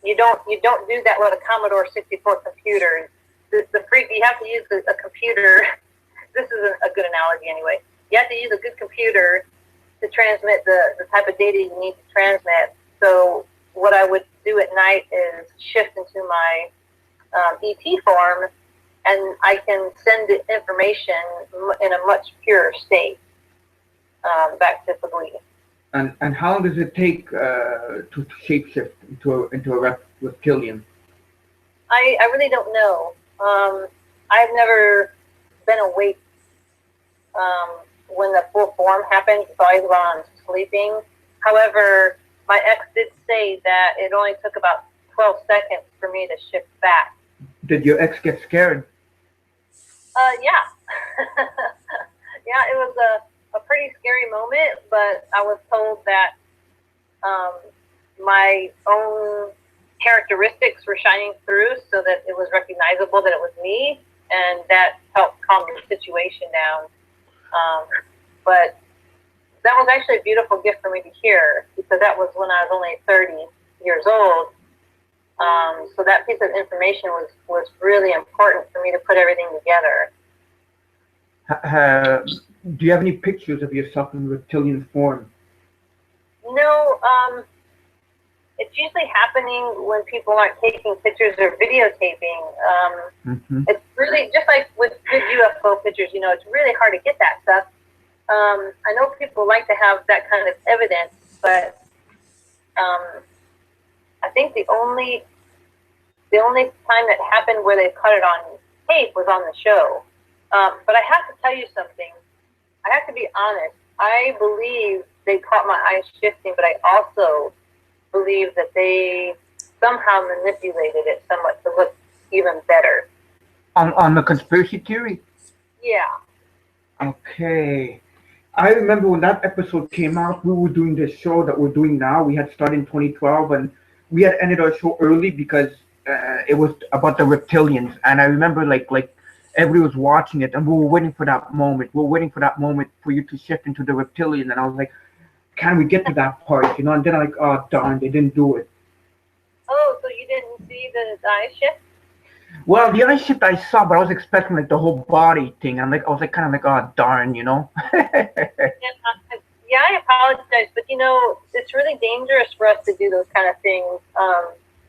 you don't do that with a Commodore 64 computer. You have to use a computer. This is a good analogy anyway. You have to use a good computer to transmit the type of data you need to transmit. So what I would do at night is shift into my ET form, and I can send the information in a much purer state back to the belief. And how does it take to shapeshift into a reptilian? I really don't know. I've never been awake when the full form happens. It's always while I'm sleeping. However, my ex did say that it only took about 12 seconds for me to shift back. Did your ex get scared? Yeah. Yeah, it was a pretty scary moment, but I was told that my own characteristics were shining through, so that it was recognizable that it was me, and that helped calm the situation down. But that was actually a beautiful gift for me to hear, because that was when I was only 30 years old. So that piece of information was really important for me to put everything together. Do you have any pictures of yourself in reptilian form? No, it's usually happening when people aren't taking pictures or videotaping. It's really just like with good UFO pictures, you know, it's really hard to get that stuff. I know people like to have that kind of evidence, but I think the only time that happened where they caught it on tape was on the show. But I have to tell you something. I have to be honest. I believe they caught my eyes shifting, but I also believe that they somehow manipulated it somewhat to look even better. On the conspiracy theory? Yeah. Okay. I remember when that episode came out, we were doing this show that we're doing now. We had started in 2012, and we had ended our show early because it was about the reptilians. And I remember like everybody was watching it, and we were waiting for that moment. We were waiting for that moment for you to shift into the reptilian. And I was like, can we get to that part? You know, and then I'm like, oh, darn, they didn't do it. Oh, so you didn't see the eye shift? Well, the eye shift I saw, but I was expecting like the whole body thing. I was like kind of like, oh, darn, you know? Yeah, I apologize, but you know, it's really dangerous for us to do those kind of things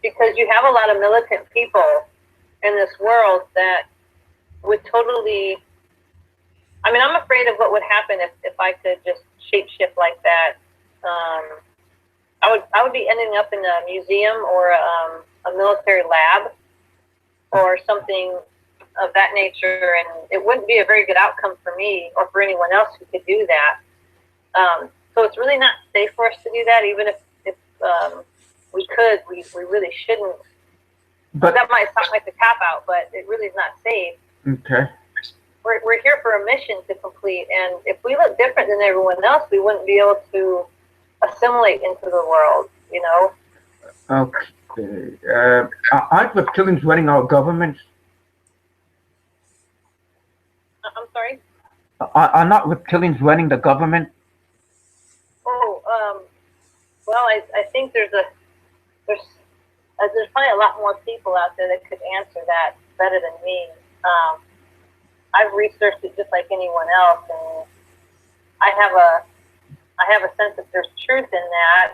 because you have a lot of militant people in this world that would totally, I mean, I'm afraid of what would happen if I could just shapeshift like that. I would be ending up in a museum or a military lab or something of that nature, and it wouldn't be a very good outcome for me or for anyone else who could do that. So it's really not safe for us to do that, even if we could, we really shouldn't. But that might sound like a cop-out, but it really is not safe. Okay. We're here for a mission to complete, and if we look different than everyone else, we wouldn't be able to assimilate into the world, you know? Okay. Aren't reptilians running our governments? I'm sorry? Are not reptilians running the government? Oh, well, I think there's probably a lot more people out there that could answer that better than me. I've researched it just like anyone else, and I have a sense that there's truth in that.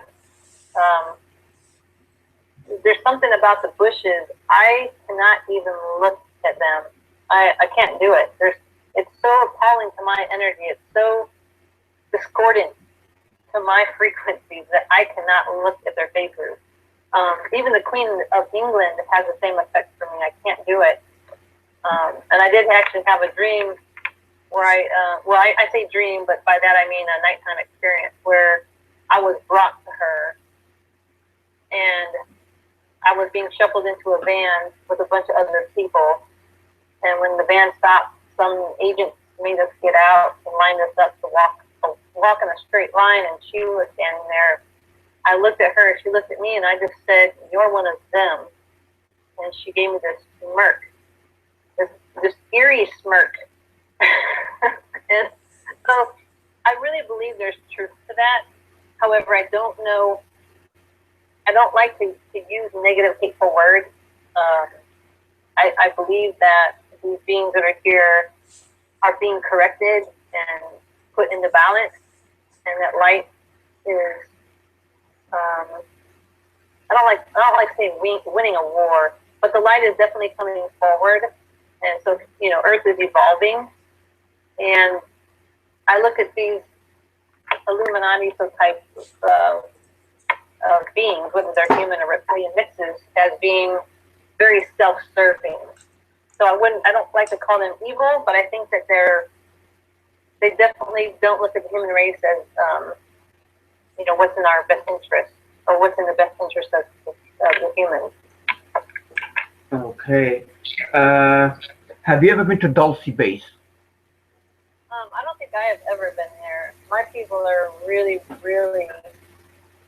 There's something about the bushes. I cannot even look at them. I can't do it. It's so appalling to my energy. It's so discordant to my frequencies that I cannot look at their faces. Even the Queen of England has the same effect for me. I can't do it. And I did actually have a dream where I say dream, but by that I mean a nighttime experience where I was brought to her and I was being shuffled into a van with a bunch of other people. And when the van stopped, some agent made us get out and lined us up to walk in a straight line, and she was standing there. I looked at her, she looked at me, and I just said, "You're one of them." And she gave me this smirk, this eerie smirk. And so I really believe there's truth to that. However, I don't like to use negative, hateful words. I believe that these beings that are here are being corrected and put into balance, and that light is, I don't like saying winning a war, but the light is definitely coming forward. And so, you know, Earth is evolving, and I look at these Illuminati type of beings, whether they're human or reptilian mixes, as being very self-serving. So I don't like to call them evil, but I think that they definitely don't look at the human race as, you know, what's in our best interest or what's in the best interest of the humans. Okay. Have you ever been to Dulce Base? I don't think I have ever been there. My people are really, really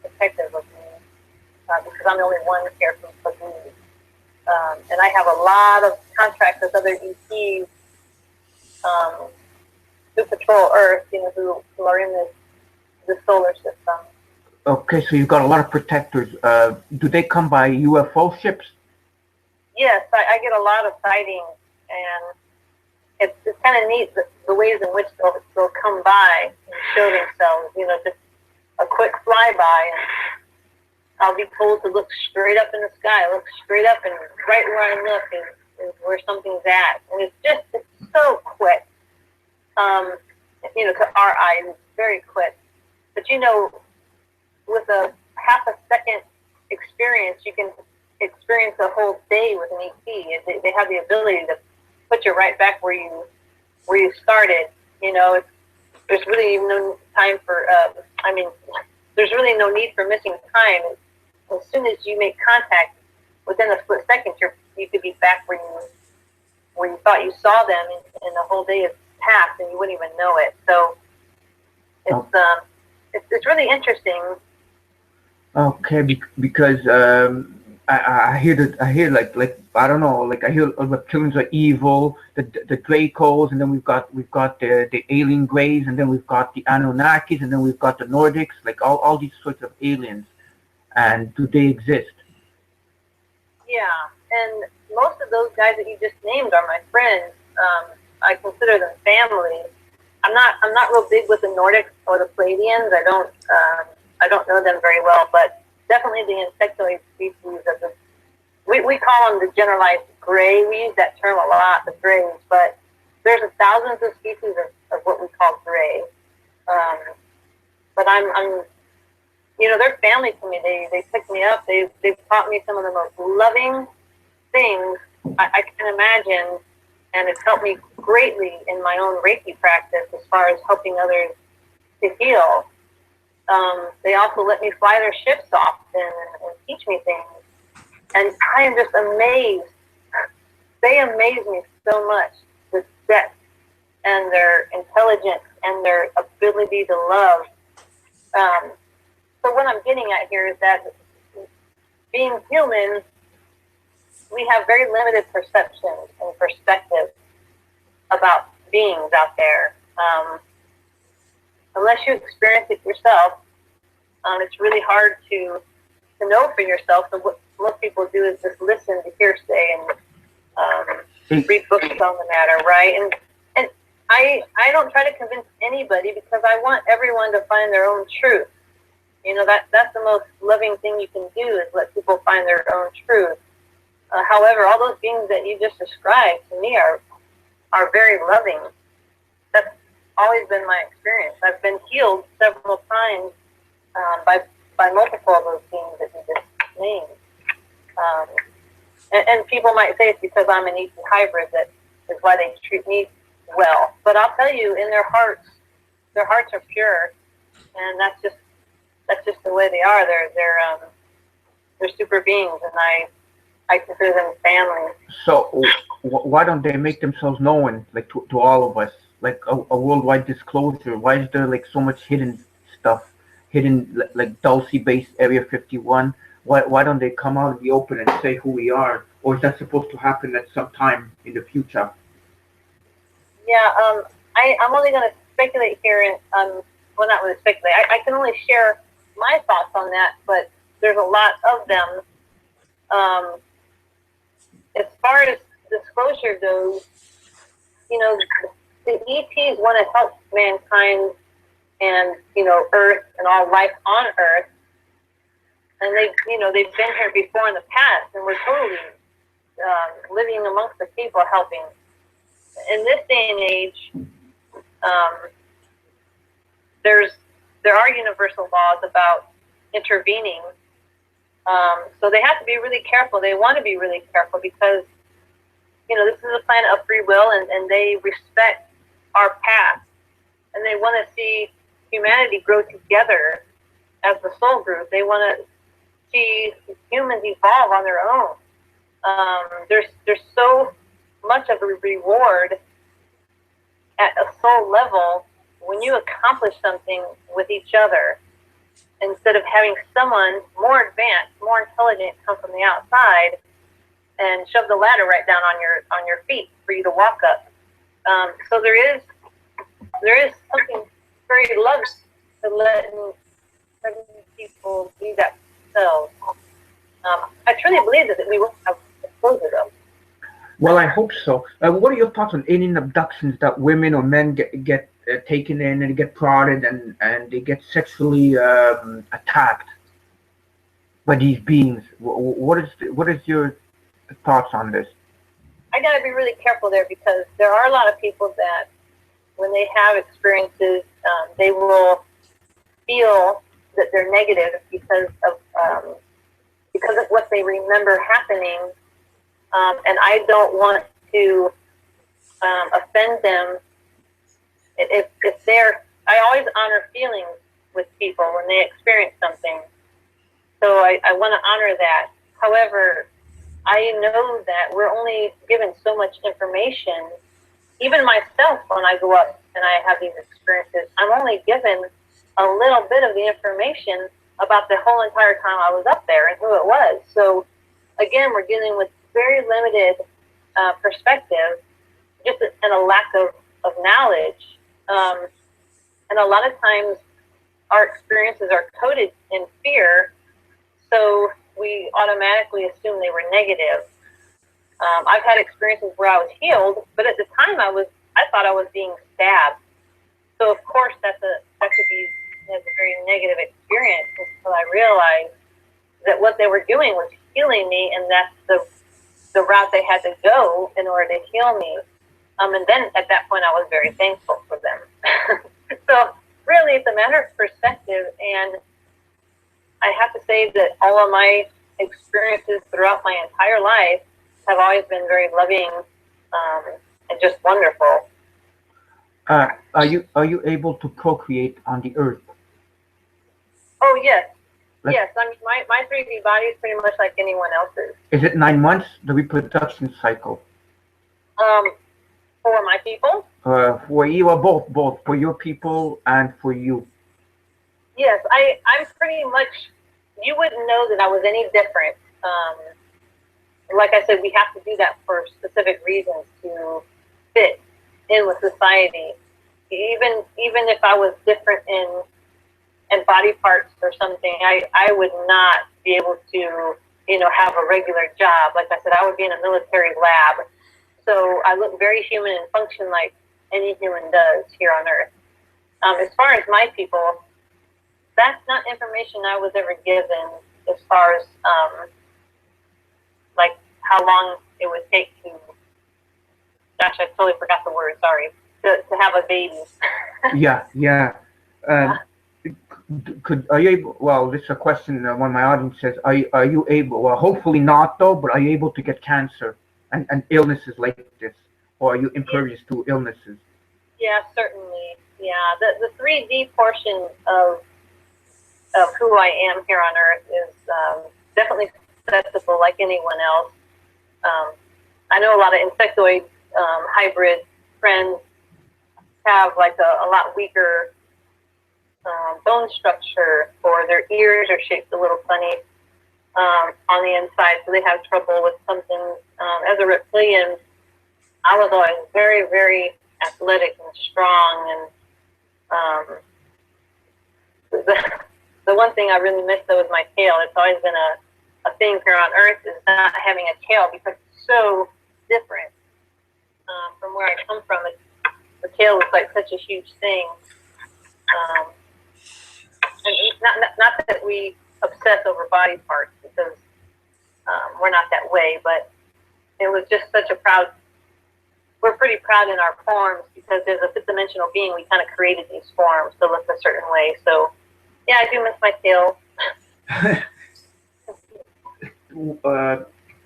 protective of me because I'm the only one here from Paguni. And I have a lot of contracts with other ETs who patrol Earth, you know, who are in the solar system. Okay, so you've got a lot of protectors. Do they come by UFO ships? Yes, I get a lot of sightings, and it's kind of neat the ways in which they'll come by and show themselves. You know, just a quick flyby, and I'll be told to look straight up in the sky, look straight up, and right where I look is where something's at. And it's so quick. You know, to our eyes, it's very quick. But you know, with a half a second experience, you can experience a whole day with an ET. They have the ability to put you right back where you started. You know, there's really no time for. There's really no need for missing time. As soon as you make contact, within a split second, you could be back where you thought you saw them, and the whole day has passed, and you wouldn't even know it. So it's really interesting. Okay, because I hear like I don't know, like I hear reptilians are evil, the Dracos, and then we've got the alien greys, and then we've got the Anunnakis, and then we've got the Nordics, like all these sorts of aliens. And do they exist? Yeah, and most of those guys that you just named are my friends. I consider them family. I'm not real big with the Nordics or the Pleiadians. I don't know them very well, but definitely the insectoid species of the, we call them the generalized gray. We use that term a lot, the grays, but there's thousands of species of what we call gray. But I'm you know, they're family to me. They pick me up. They've taught me some of the most loving things I can imagine, and it's helped me greatly in my own Reiki practice as far as helping others to heal. They also let me fly their ships often and teach me things. And I am just amazed. They amaze me so much with depth and their intelligence and their ability to love. So what I'm getting at here is that being human, we have very limited perceptions and perspective about beings out there. Unless you experience it yourself, it's really hard to know for yourself. So what most people do is just listen to hearsay and read books on the matter, right? And I don't try to convince anybody, because I want everyone to find their own truth. You know, that's the most loving thing you can do, is let people find their own truth. However, all those beings that you just described to me are very loving. That's always been my experience. I've been healed several times by multiple of those beings that you just named. And people might say it's because I'm an ET hybrid that is why they treat me well. But I'll tell you, in their hearts are pure, and that's just the way they are. They're super beings, and I consider them family. So why don't they make themselves known, like to all of us, like a worldwide disclosure? Why is there like so much hidden stuff, like Dulce-based Area 51? Why don't they come out in the open and say who we are? Or is that supposed to happen at some time in the future? Yeah, I'm only going to speculate here, and well, not really speculate. I can only share my thoughts on that, but there's a lot of them. As far as disclosure goes, you know, the ETs want to help mankind and, you know, Earth and all life on Earth. And they've been here before in the past, and we're totally living amongst the people helping. In this day and age, there are universal laws about intervening. So they have to be really careful. They want to be really careful because, you know, this is a planet of free will, and they respect our path, and they want to see humanity grow together as the soul group. They want to see humans evolve on their own. There's so much of a reward at a soul level when you accomplish something with each other, instead of having someone more advanced, more intelligent come from the outside and shove the ladder right down on your feet for you to walk up. So there is something very loving to letting people be that themselves. I truly believe that we will have exposure though. Well, I hope so. What are your thoughts on alien abductions that women or men get taken in and get prodded and they get sexually attacked by these beings? What is your thoughts on this? I got to be really careful there because there are a lot of people that when they have experiences, they will feel that they're negative because of what they remember happening, and I don't want to offend them. If they're, I always honor feelings with people when they experience something, so I want to honor that. However, I know that we're only given so much information. Even myself, when I go up and I have these experiences, I'm only given a little bit of the information about the whole entire time I was up there and who it was. So again, we're dealing with very limited perspective, just and a lack of knowledge. And a lot of times our experiences are coded in fear, so we automatically assume they were negative. I've had experiences where I was healed, but at the time I thought I was being stabbed. So of course that could be a very negative experience until I realized that what they were doing was healing me, and that's the route they had to go in order to heal me. And then at that point I was very thankful for them. So really it's a matter of perspective, and I have to say that all of my experiences throughout my entire life have always been very loving and just wonderful. Are you able to procreate on the earth? Oh yes, yes. I mean, my 3D body is pretty much like anyone else's. Is it 9 months, the reproduction cycle? For my people. For you, or both for your people and for you. Yes, I'm pretty much. You wouldn't know that I was any different. Like I said, we have to do that for specific reasons to fit in with society. Even if I was different in body parts or something, I would not be able to, have a regular job. Like I said, I would be in a military lab. So I look very human and function like any human does here on Earth. As far as my people, that's not information I was ever given as far as like how long it would take to, gosh, I totally forgot the word, sorry, to have a baby. Yeah. Are you able, well, this is a question one of my audience says, are you able, well, hopefully not though, but are you able to get cancer and illnesses like this? Or are you impervious to illnesses? Yeah, certainly. Yeah, the 3D portion of who I am here on Earth is definitely susceptible like anyone else. I know a lot of insectoid hybrid friends have like a lot weaker bone structure, or their ears are shaped a little funny on the inside, so they have trouble with something. As a reptilian, I was always very, very athletic and strong, and the one thing I really miss though is my tail. It's always been a thing here on Earth, is not having a tail, because it's so different from where I come from. The tail is like such a huge thing. And it's not that we obsess over body parts, because we're not that way, but it was just such a we're pretty proud in our forms, because as a fifth dimensional being, we kind of created these forms to look a certain way. So yeah, I do miss my tail.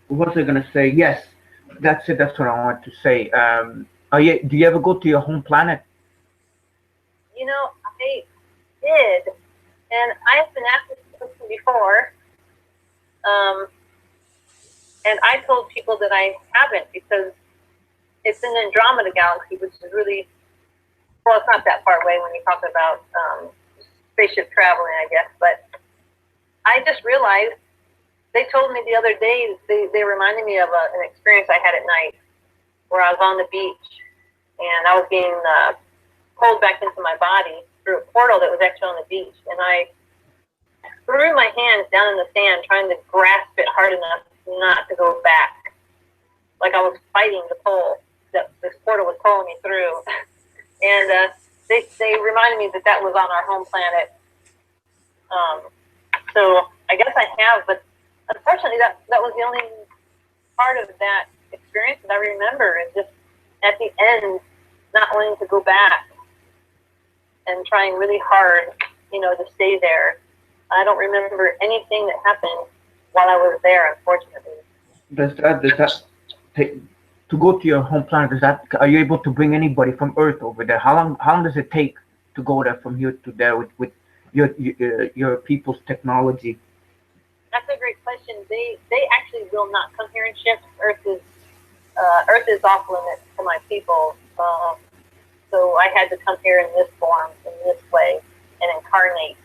What was I gonna say? Yes, that's it. That's what I wanted to say. Do you ever go to your home planet? I did, and I've been asked this question before, and I told people that I haven't, because it's in Andromeda Galaxy, which is really, well, it's not that far away when you talk about spaceship traveling, I guess, but I just realized, they told me the other day, they reminded me of an experience I had at night, where I was on the beach, and I was being pulled back into my body through a portal that was actually on the beach, and I threw my hands down in the sand, trying to grasp it hard enough not to go back. Like like I was fighting the pole that this portal was pulling me through. And they reminded me that was on our home planet. So I guess I have, but unfortunately that was the only part of that experience that I remember, is just at the end not wanting to go back and trying really hard, to stay there. I don't remember anything that happened while I was there, unfortunately. Does that take to go to your home planet? Are you able to bring anybody from Earth over there? How long does it take to go there from here to there with your people's technology? That's a great question. They actually will not come here in ships. Earth is off limits to my people. So I had to come here in this form, in this way, and incarnate.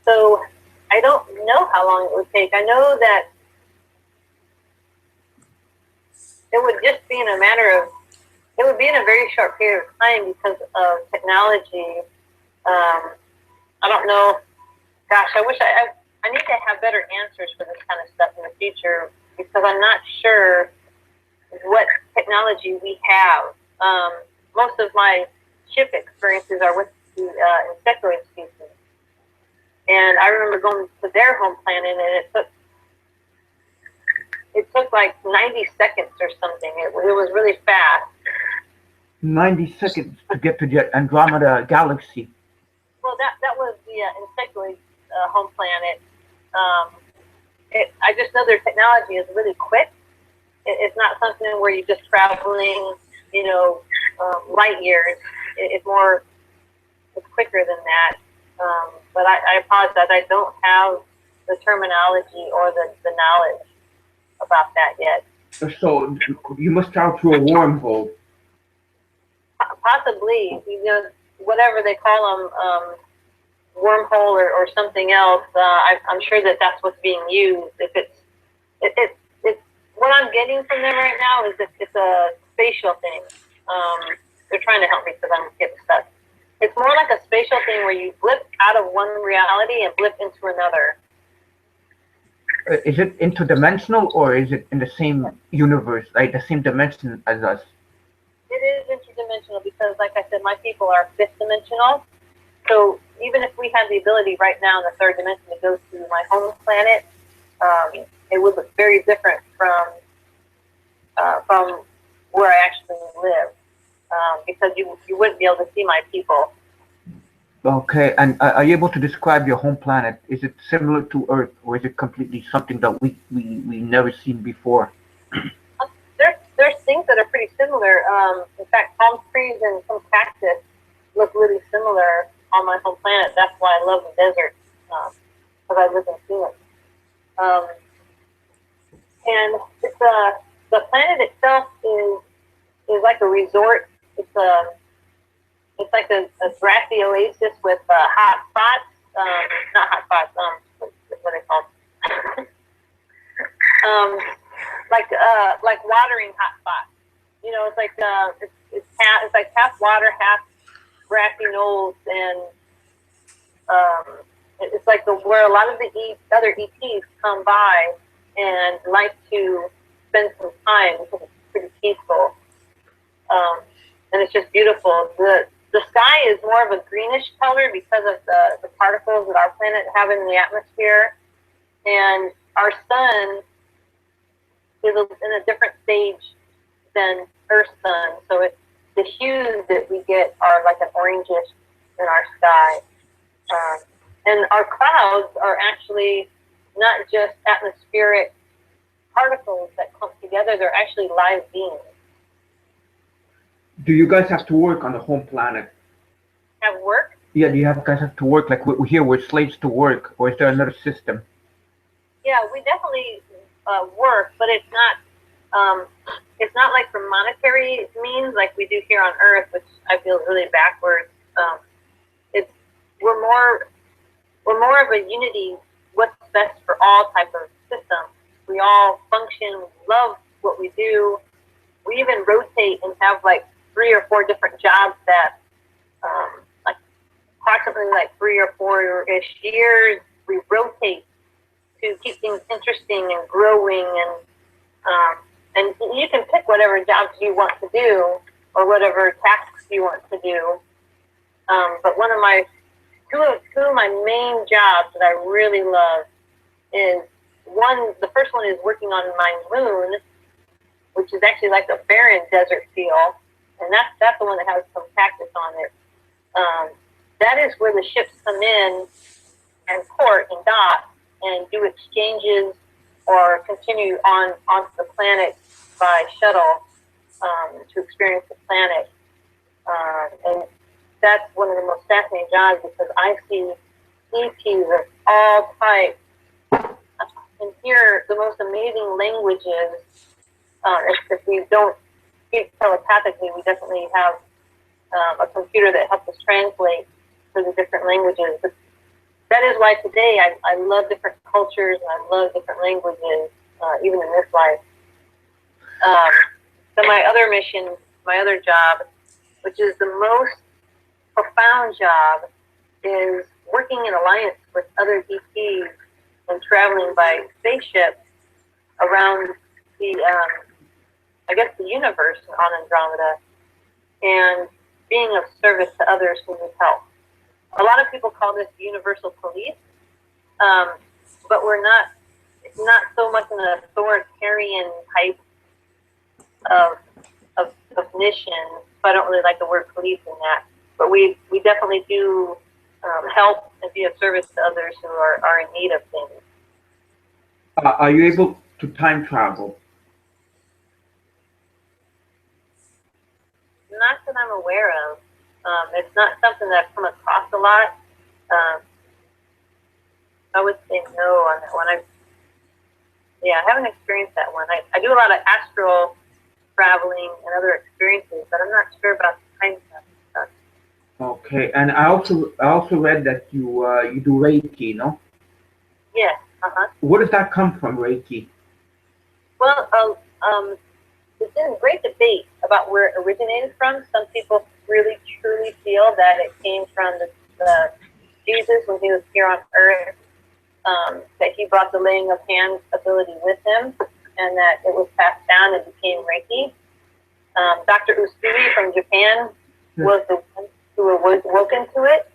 So I don't know how long it would take. I know that it would just be in a very short period of time because of technology. I don't know. Gosh, I wish I need to have better answers for this kind of stuff in the future, because I'm not sure what technology we have. Most of my ship experiences are with the insectoid species. And I remember going to their home planet, and it took like 90 seconds or something. It was really fast. 90 seconds to get to the Andromeda galaxy. Well, that was the insectoid home planet. I just know their technology is really quick. It's not something where you're just traveling, light years. It's quicker than that. But I apologize. I don't have the terminology or the knowledge about that yet. So you must travel through a wormhole. Possibly, whatever they call them, wormhole or something else. I'm sure that's what's being used. If it's what I'm getting from them right now is that it's a spatial thing. They're trying to help me because I'm getting stuck. It's more like a spatial thing where you blip out of one reality and blip into another. Is it interdimensional, or is it in the same universe, like the same dimension as us? It is interdimensional because, like I said, my people are fifth dimensional. So even if we had the ability right now in the third dimension to go to my home planet, it would look very different from where I actually live, because you wouldn't be able to see my people. Okay, and are you able to describe your home planet? Is it similar to Earth, or is it completely something that we never seen before? There's things that are pretty similar. In fact, palm trees and some cactus look really similar on my home planet. That's why I love the desert, because I live in Phoenix. And it's the planet itself is like a resort. It's like a grassy oasis with hot spots. Not hot spots. What are they called? Like watering hot spots. It's like it's like half water, half grassy knolls, and it's like where a lot of the other ETs come by and like to spend some time because it's pretty peaceful. And it's just beautiful. The sky is more of a greenish color because of the particles that our planet have in the atmosphere, and our sun is in a different stage than Earth's sun. So the hues that we get are like an orangish in our sky. And our clouds are actually not just atmospheric particles that clump together, they're actually live beings. Do you guys have to work on the home planet? Have work? Yeah, do you guys have to work like we're slaves to work, or is there another system? Yeah, we definitely work, but it's not like for monetary means like we do here on Earth, which I feel is really backwards. We're more of a unity, what's best for all type of system. We all function, we love what we do. We even rotate and have like 3 or 4 different jobs that like approximately like 3 or 4-ish years we rotate to keep things interesting and growing, And you can pick whatever jobs you want to do or whatever tasks you want to do. But two of my main jobs that I really love is the first one is working on my moon, which is actually like a barren desert feel, and that's the one that has some cactus on it. That is where the ships come in and port and dock and do exchanges or continue onto the planet by shuttle to experience the planet. And that's one of the most fascinating jobs because I see ETs of all types and hear the most amazing languages. If we don't speak telepathically, we definitely have a computer that helps us translate for the different languages. But that is why today I love different cultures and I love different languages, even in this life. So my other mission, my other job, which is the most profound job, is working in alliance with other ETs and traveling by spaceship around the, I guess, the universe on Andromeda and being of service to others who need help. A lot of people call this universal police, but we're not so much an authoritarian type of mission. So I don't really like the word police in that. But we definitely do help and be of service to others who are in need of things. Are you able to time travel? Not that I'm aware of. It's not something that I've come across a lot. I would say no on that one. I haven't experienced that one. I do a lot of astral traveling and other experiences, but I'm not sure about the time travel stuff. Okay, and I also read that you do Reiki, no? Yes. Where does that come from, Reiki? Well, there's been great debate about where it originated from. Some people really truly feel that it came from the Jesus when he was here on Earth, that he brought the laying of hands ability with him, and that it was passed down and became Reiki. Dr. Usui from Japan was the one who was woken to it.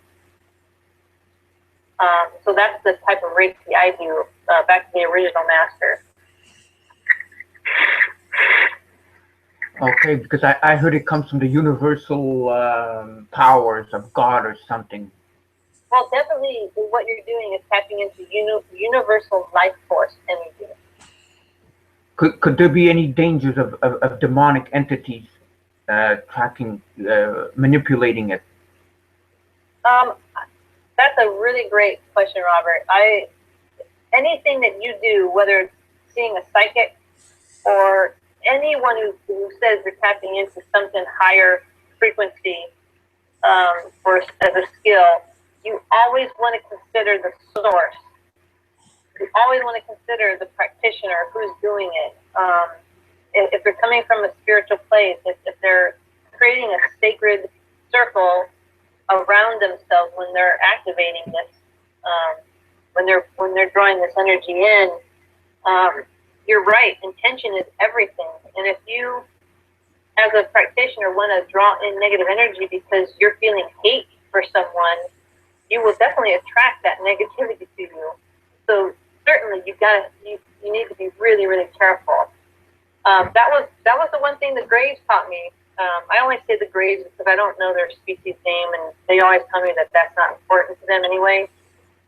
So that's the type of Reiki I do, back to the original master. Okay, because I heard it comes from the universal powers of God or something. Well, definitely what you're doing is tapping into universal life force energy. Could there be any dangers of demonic entities tracking, manipulating it? That's a really great question, Robert. Anything that you do, whether it's seeing a psychic or anyone who says they're tapping into something higher frequency as a skill, you always want to consider the source. You always want to consider the practitioner who's doing it. If they're coming from a spiritual place, if they're creating a sacred circle around themselves when they're activating this, when they're drawing this energy in, you're right. Intention is everything. And if you, as a practitioner, want to draw in negative energy because you're feeling hate for someone, you will definitely attract that negativity to you. So certainly, you need to be really, really careful. That was the one thing the Graves taught me. I only say the Graves because I don't know their species name, and they always tell me that that's not important to them anyway.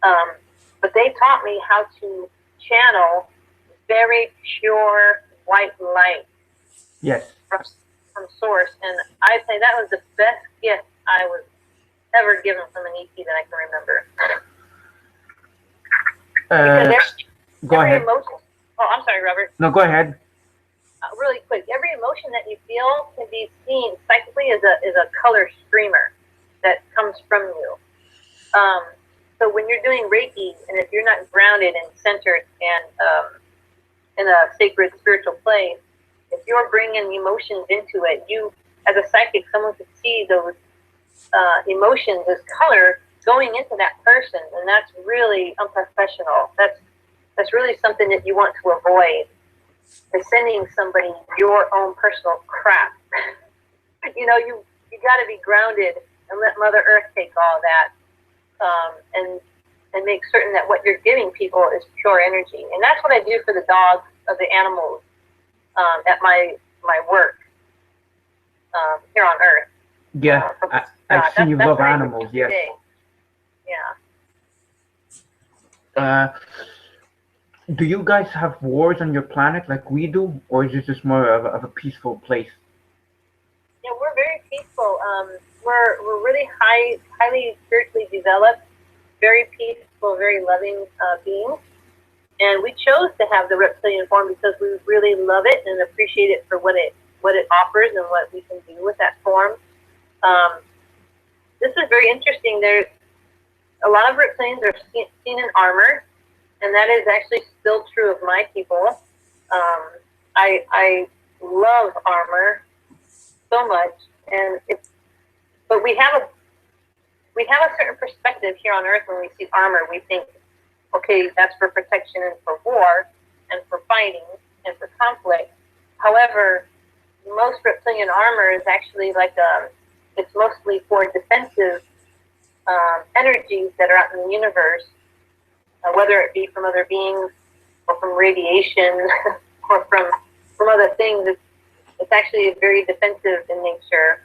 But they taught me how to channel very pure white light. Yes. From source, and I'd say that was the best gift I was ever given from an ET that I can remember. Go ahead. Emotion, I'm sorry, Robert. No, go ahead. Really quick, every emotion that you feel can be seen psychically as a color streamer that comes from you. So when you're doing Reiki, and if you're not grounded and centered and in a sacred spiritual place, if you're bringing emotions into it, you, as a psychic, someone could see those emotions as color going into that person, and that's really unprofessional. That's really something that you want to avoid. sending somebody your own personal crap. You know, you got to be grounded and let Mother Earth take all that, and make certain that what you're giving people is pure energy. And that's what I do for the dogs of the animals at my work here on Earth. Yeah, I've seen you love animals. Yes. Yeah. Do you guys have wars on your planet like we do, or is it just more of a peaceful place? Yeah, we're very peaceful. We're really highly spiritually developed, very peaceful, very loving beings. And we chose to have the reptilian form because we really love it and appreciate it for what it offers and what we can do with that form. This is very interesting. There's a lot of reptilians are seen in armor, and that is actually still true of my people. I love armor so much, but we have a certain perspective here on Earth when we see armor. We think, okay, that's for protection and for war and for fighting and for conflict. However, most reptilian armor is actually like it's mostly for defensive energies that are out in the universe, whether it be from other beings or from radiation or from other things. It's actually very defensive in nature.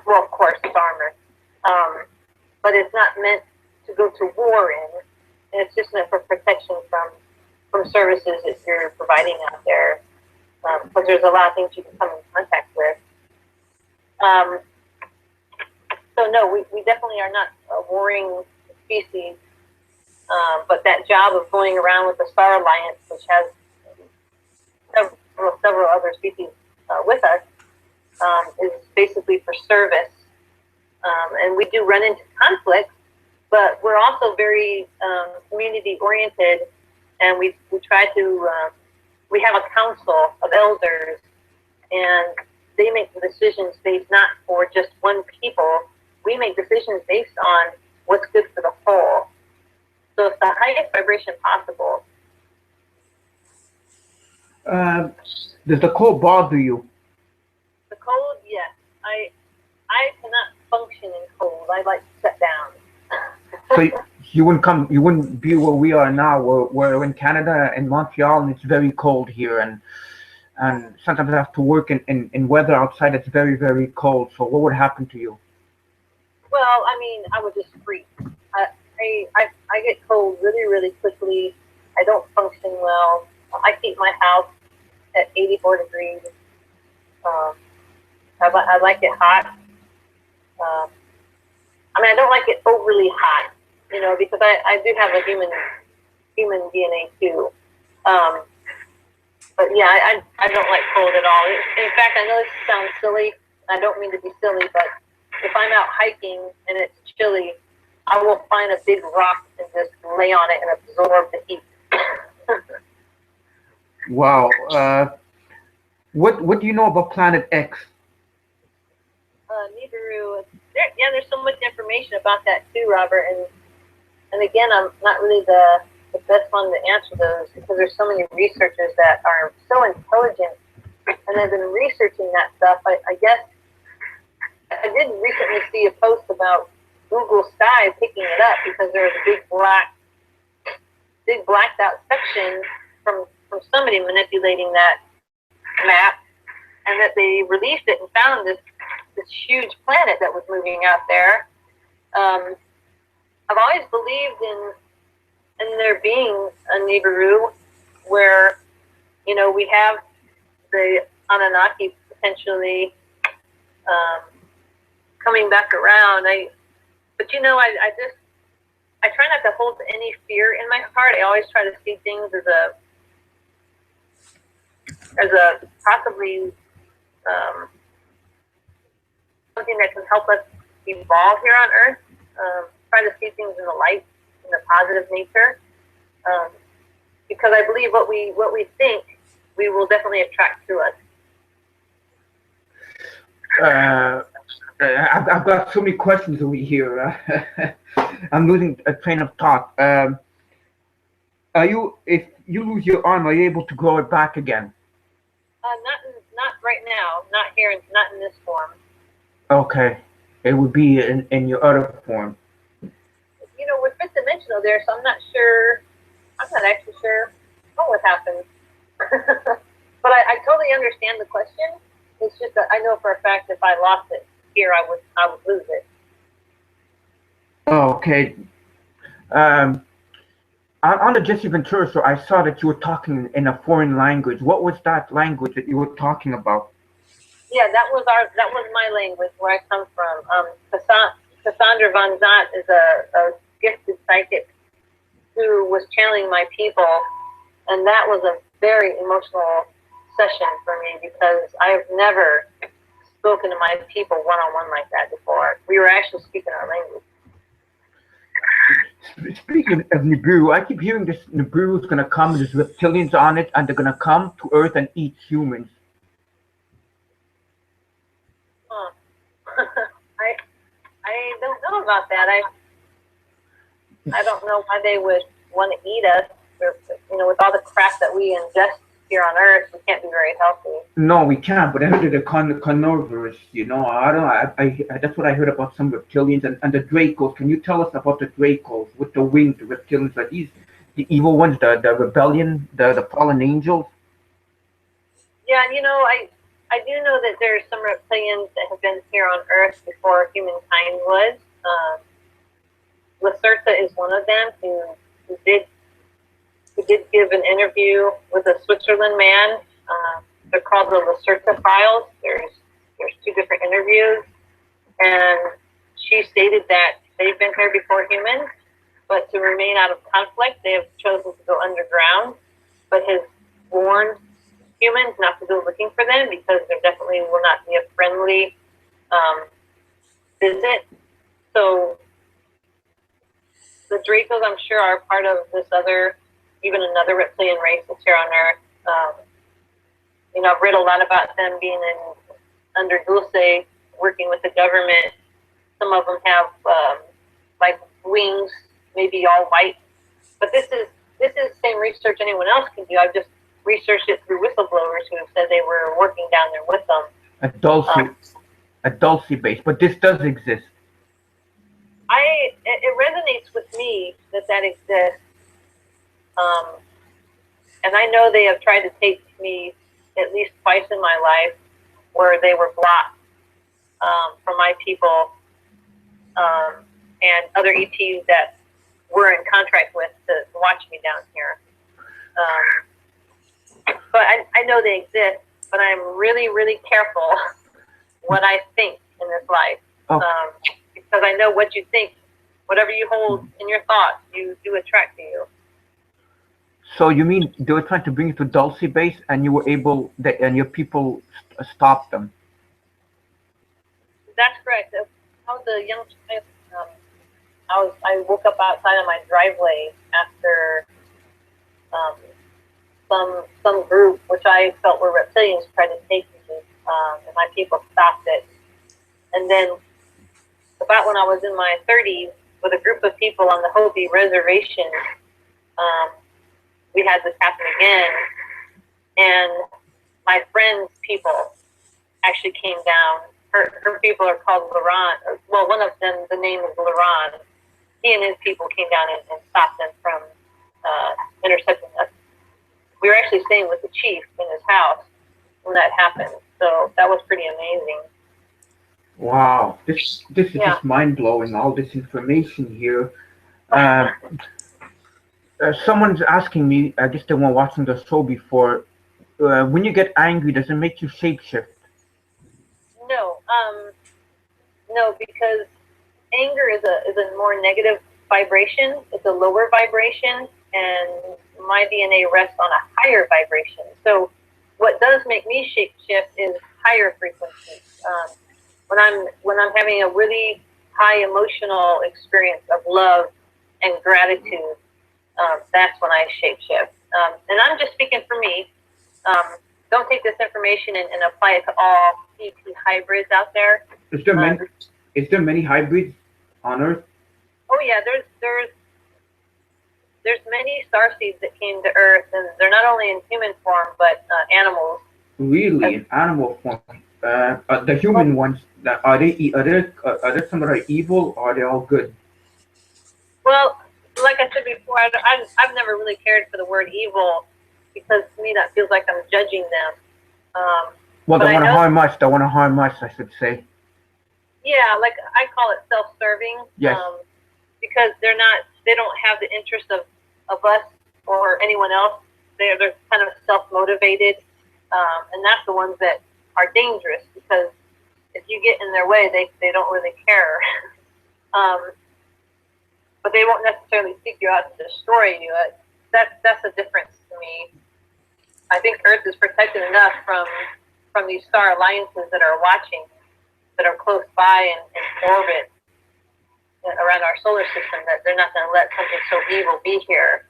Well, of course, it's armor, but it's not meant to go to war in. And it's just meant for protection from services that you're providing out there, because there's a lot of things you can come in contact with. So no, we definitely are not a warring species, but that job of going around with the Star Alliance, which has several other species with us, is basically for service. And we do run into conflict, but we're also very community oriented, and we try to, we have a council of elders, and they make the decisions based not for just one people. We make decisions based on what's good for the whole. So it's the highest vibration possible. Does the cold bother you? The cold, yes. I cannot function in cold. I like to sit down. So you wouldn't be where we are now. We're in Canada, in Montreal, and it's very cold here, and sometimes I have to work in weather outside that's very, very cold. So what would happen to you? Well, I mean, I would just freeze. I get cold really, really quickly. I don't function well. I keep my house at 84 degrees. I like it hot. I mean, I don't like it overly hot, you know, because I do have a human DNA too. But yeah, I don't like cold at all. In fact, I know this sounds silly. I don't mean to be silly, but if I'm out hiking and it's chilly, I will find a big rock and just lay on it and absorb the heat. Wow. What do you know about Planet X? Nibiru. There's so much information about that too, Robert. And again, I'm not really the best one to answer those because there's so many researchers that are so intelligent and they've been researching that stuff. I guess I did recently see a post about Google Sky picking it up because there was a big blacked out section from somebody manipulating that map, and that they released it and found this huge planet that was moving out there. I've always believed in there being a Nibiru where, you know, we have the Anunnaki potentially coming back around. But you know, I try not to hold any fear in my heart. I always try to see things as a possibly something that can help us evolve here on Earth. Try to see things in the light, in the positive nature, because I believe what we think, we will definitely attract to us. I've got so many questions over here. I'm losing a train of thought. If you lose your arm, are you able to grow it back again? Not right now. Not here. Not in this form. Okay. It would be in your other form. You know, we're fifth dimensional there, so I'm not sure. I'm not actually sure what happened. But I totally understand the question. It's just that I know for a fact if I lost it here, I would lose it. Oh, okay. On the Jesse Ventura show, I saw that you were talking in a foreign language. What was that language that you were talking about? Yeah, that was my language where I come from. Cassandra Von Zant is a gifted psychic who was channeling my people, and that was a very emotional session for me because I've never spoken to my people one-on-one like that before. We were actually speaking our language. Speaking of Nibiru, I keep hearing this Nibiru is going to come, there's reptilians on it, and they're going to come to Earth and eat humans. Huh. I don't know about that. I don't know why they would want to eat us. You know, with all the crap that we ingest here on Earth, we can't be very healthy. No, we can't. But I heard they're carnivorous. You know, I don't know. I that's what I heard about some reptilians and the Dracos. Can you tell us about the Dracos with the wings? The reptilians, are these the evil ones? The rebellion, the fallen angels? Yeah, you know, I do know that there's some reptilians that have been here on Earth before humankind was. Lacerta is one of them who did give an interview with a Switzerland man. They're called the Lacerta Files. There's two different interviews, and she stated that they've been here before humans, but to remain out of conflict, they have chosen to go underground, but has warned humans not to go looking for them because there definitely will not be a friendly visit. So the Dracos, I'm sure, are part of this even another reptilian race that's here on Earth. You know, I've read a lot about them being under Dulce, working with the government. Some of them have like wings, maybe all white. But this is the same research anyone else can do. I've just researched it through whistleblowers who have said they were working down there with them. A Dulce base, but this does exist. It resonates with me that exists. And I know they have tried to take me at least twice in my life where they were blocked from my people and other ETs that we're in contract with to watch me down here. But I know they exist, but I'm really, really careful what I think in this life. Because I know what you think, whatever you hold in your thoughts, you do attract to you. So you mean they were trying to bring you to Dulce base, and you were able, and your people stopped them? That's correct. I was a young child. I woke up outside of my driveway after some group, which I felt were reptilians, tried to take me, and my people stopped it. And then about when I was in my 30s, with a group of people on the Hopi reservation, we had this happen again, and my friend's people actually came down. Her people are called Laurent. Well, one of them, the name is Laurent. He and his people came down and stopped them from intercepting us. We were actually staying with the chief in his house when that happened, so that was pretty amazing. Wow, this is just mind-blowing, all this information here. Someone's asking me, I guess they weren't watching the show before, when you get angry, does it make you shapeshift? No, because anger is a more negative vibration. It's a lower vibration, and my DNA rests on a higher vibration. So what does make me shapeshift is higher frequencies. When I'm having a really high emotional experience of love and gratitude, that's when I shapeshift. And I'm just speaking for me. Don't take this information and apply it to all ET hybrids out there. Is there many hybrids on Earth? Oh yeah, there's many starseeds that came to Earth, and they're not only in human form but animals. Really, in animal form. The human ones, are there some that are evil, or are they all good? Well, like I said before, I've never really cared for the word evil because to me that feels like I'm judging them. Well, but they I want to know- harm us. They want to harm us, I should say. Yeah, like I call it self-serving. Yes. Because they don't have the interest of us or anyone else. They're kind of self-motivated, and that's the ones that are dangerous because if you get in their way, they don't really care. But they won't necessarily seek you out to destroy you. That's the difference to me. I think Earth is protected enough from these star alliances that are watching, that are close by and in orbit around our solar system, that they're not going to let something so evil be here.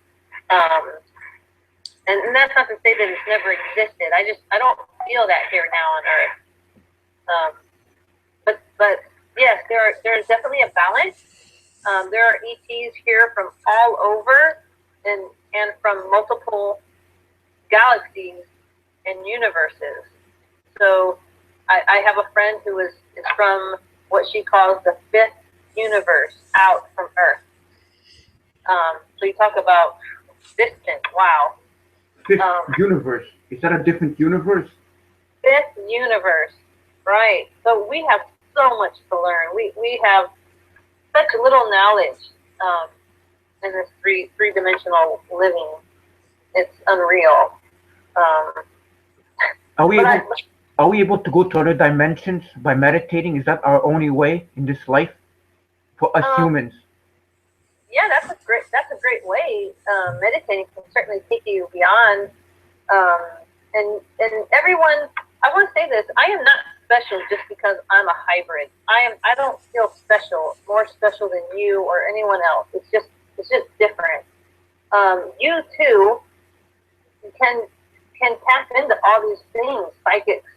And that's not to say that it's never existed. I don't feel that here now on Earth. But yes, there's definitely a balance. There are ETs here from all over and from multiple galaxies and universes. So I have a friend who is from what she calls the fifth universe out from Earth. So you talk about distant, wow. Fifth universe. Is that a different universe? Fifth universe, right. So we have so much to learn. We have such little knowledge in this three-dimensional living. It's unreal. Are we able to go to other dimensions by meditating? Is that our only way in this life for us humans? Yeah, that's a great way. Meditating can certainly take you beyond. And everyone, I want to say this: I am not special just because I'm a hybrid. I don't feel special, more special than you or anyone else. It's just different. You too can tap into all these things, psychics,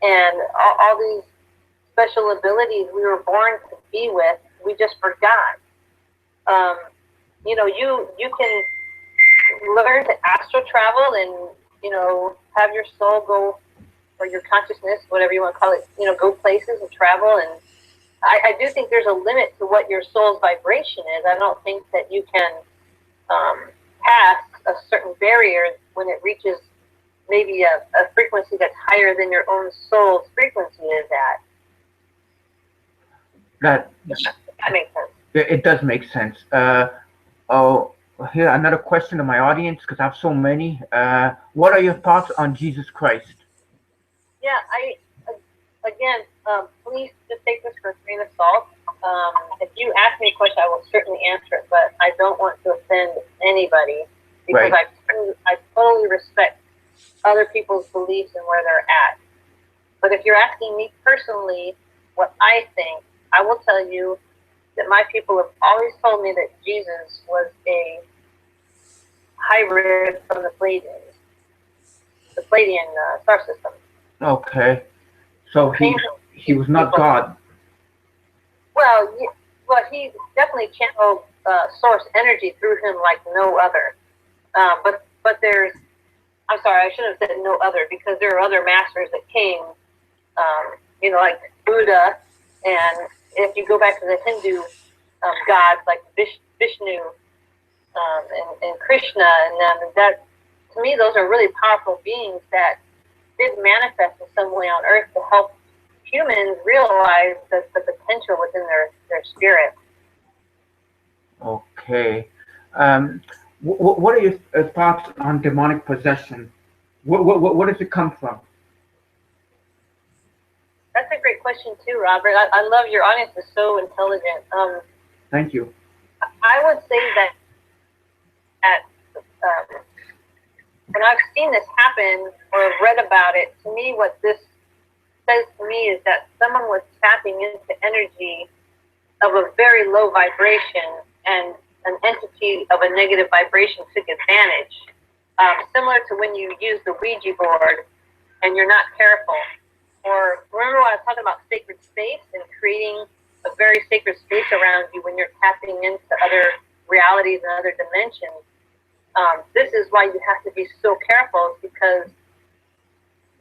and all these special abilities we were born to be with. We just forgot. You can learn to astral travel and, have your soul go, or your consciousness, whatever you want to call it, go places and travel. And I do think there's a limit to what your soul's vibration is. I don't think that you can pass a certain barrier when it reaches maybe a frequency that's higher than your own soul's frequency is at. That makes sense. It does make sense. Here, another question to my audience, because I have so many. What are your thoughts on Jesus Christ? Yeah, please just take this for a grain of salt. If you ask me a question, I will certainly answer it, but I don't want to offend anybody because right. I totally respect other people's beliefs and where they're at. But if you're asking me personally what I think, I will tell you that my people have always told me that Jesus was a hybrid from the Pleiadian star system. Okay, so he was not God. Well, he definitely channeled source energy through him like no other. But there's, I'm sorry, I should have said no other, because there are other masters that came, like Buddha, and if you go back to the Hindu gods like Vishnu and Krishna, and that, to me, those are really powerful beings that did manifest in some way on Earth to help humans realize the potential within their spirit. Okay. What are your thoughts on demonic possession? What does it come from? That's a great question too, Robert. I love your audience is so intelligent. Thank you. I would say that when I've seen this happen or read about it, to me, what this says to me is that someone was tapping into energy of a very low vibration, and an entity of a negative vibration took advantage. Similar to when you use the Ouija board and you're not careful. Or remember when I was talking about sacred space and creating a very sacred space around you when you're tapping into other realities and other dimensions. This is why you have to be so careful, because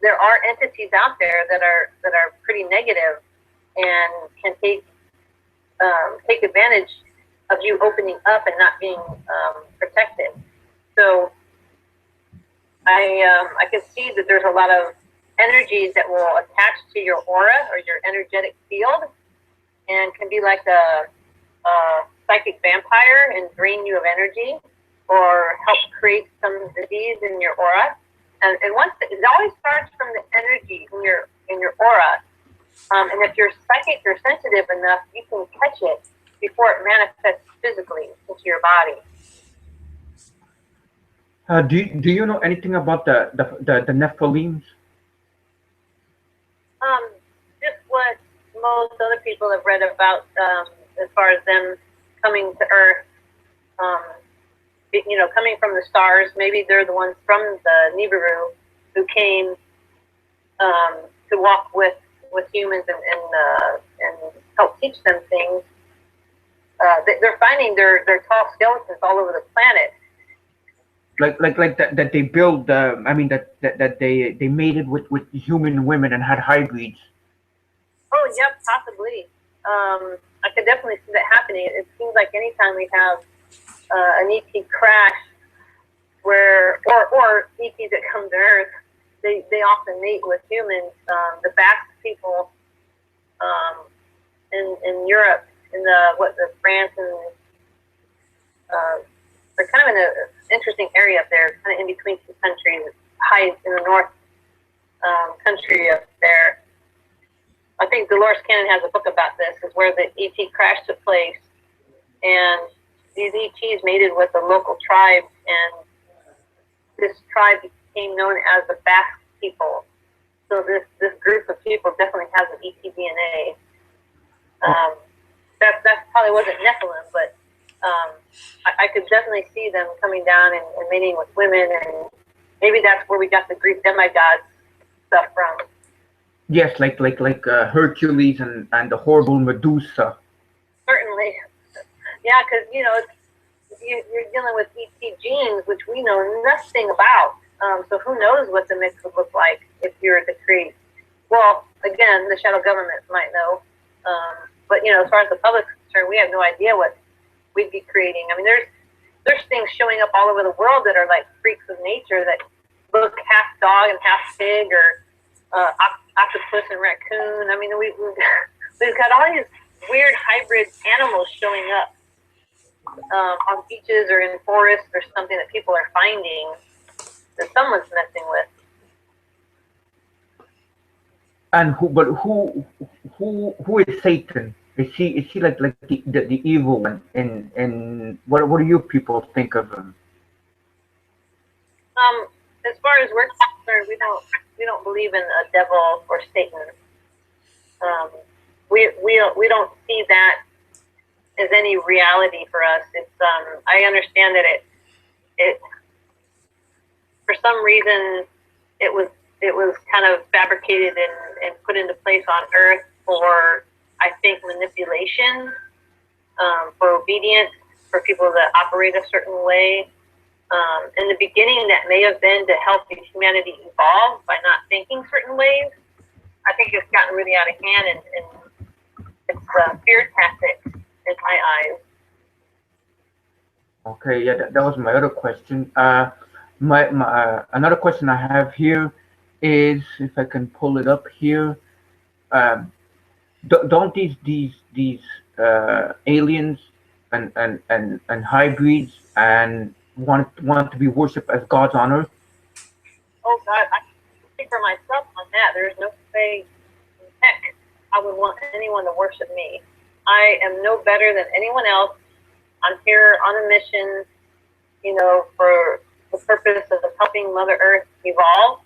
there are entities out there that are pretty negative and can take advantage of you opening up and not being protected. So I can see that there's a lot of energies that will attach to your aura or your energetic field and can be like a psychic vampire and drain you of energy or help create some disease in your aura. And once it always starts from the energy in your aura. And if you're psychic or sensitive enough, you can catch it before it manifests physically into your body. Do you know anything about the Nephilims? Just what most other people have read about, as far as them coming to Earth, coming from the stars. Maybe they're the ones from the Nibiru who came to walk with humans and help teach them things. They're finding their tall skeletons all over the planet. Like that they build. That they mated with human women and had hybrids. Oh, yep, possibly. I could definitely see that happening. It seems like anytime we have an ET crash, or ETs that come to Earth, they often mate with humans. The Basque people in Europe, in the France and they're kind of in an interesting area up there, kind of in between two countries, high in the north country up there. I think Dolores Cannon has a book about this, is where the ET crash took place, and these ETs mated with a local tribe, and this tribe became known as the Basque people. So this group of people definitely has an ET DNA. That probably wasn't Nephilim, but I could definitely see them coming down and mating with women, and maybe that's where we got the Greek demigods stuff from. Yes, like Hercules and the horrible Medusa. Certainly, yeah, because you're dealing with ET genes, which we know nothing about. So who knows what the mix would look like if you were to create? Well, again, the shadow government might know, but as far as the public's concerned, we have no idea what we'd be creating. I mean, there's things showing up all over the world that are like freaks of nature that look half dog and half pig, or octopus and raccoon. I mean, we've got all these weird hybrid animals showing up on beaches or in forests or something that people are finding that someone's messing with. And who is Satan? Is he like the evil one? And what do you people think of him? As far as we're concerned, we don't believe in a devil or Satan. We don't see that as any reality for us. It's I understand that it for some reason it was kind of fabricated and put into place on Earth for, I think, manipulation, for obedience, for people that operate a certain way. In the beginning, that may have been to help humanity evolve by not thinking certain ways. I think it's gotten really out of hand, and it's a fear tactic in my eyes. Okay, yeah, that was my other question. My another question I have here is, if I can pull it up here, don't these aliens and hybrids and want to be worshipped as gods on Earth? Oh God, I can speak for myself on that. There's no way in heck I would want anyone to worship me. I am no better than anyone else. I'm here on a mission, for the purpose of helping Mother Earth evolve.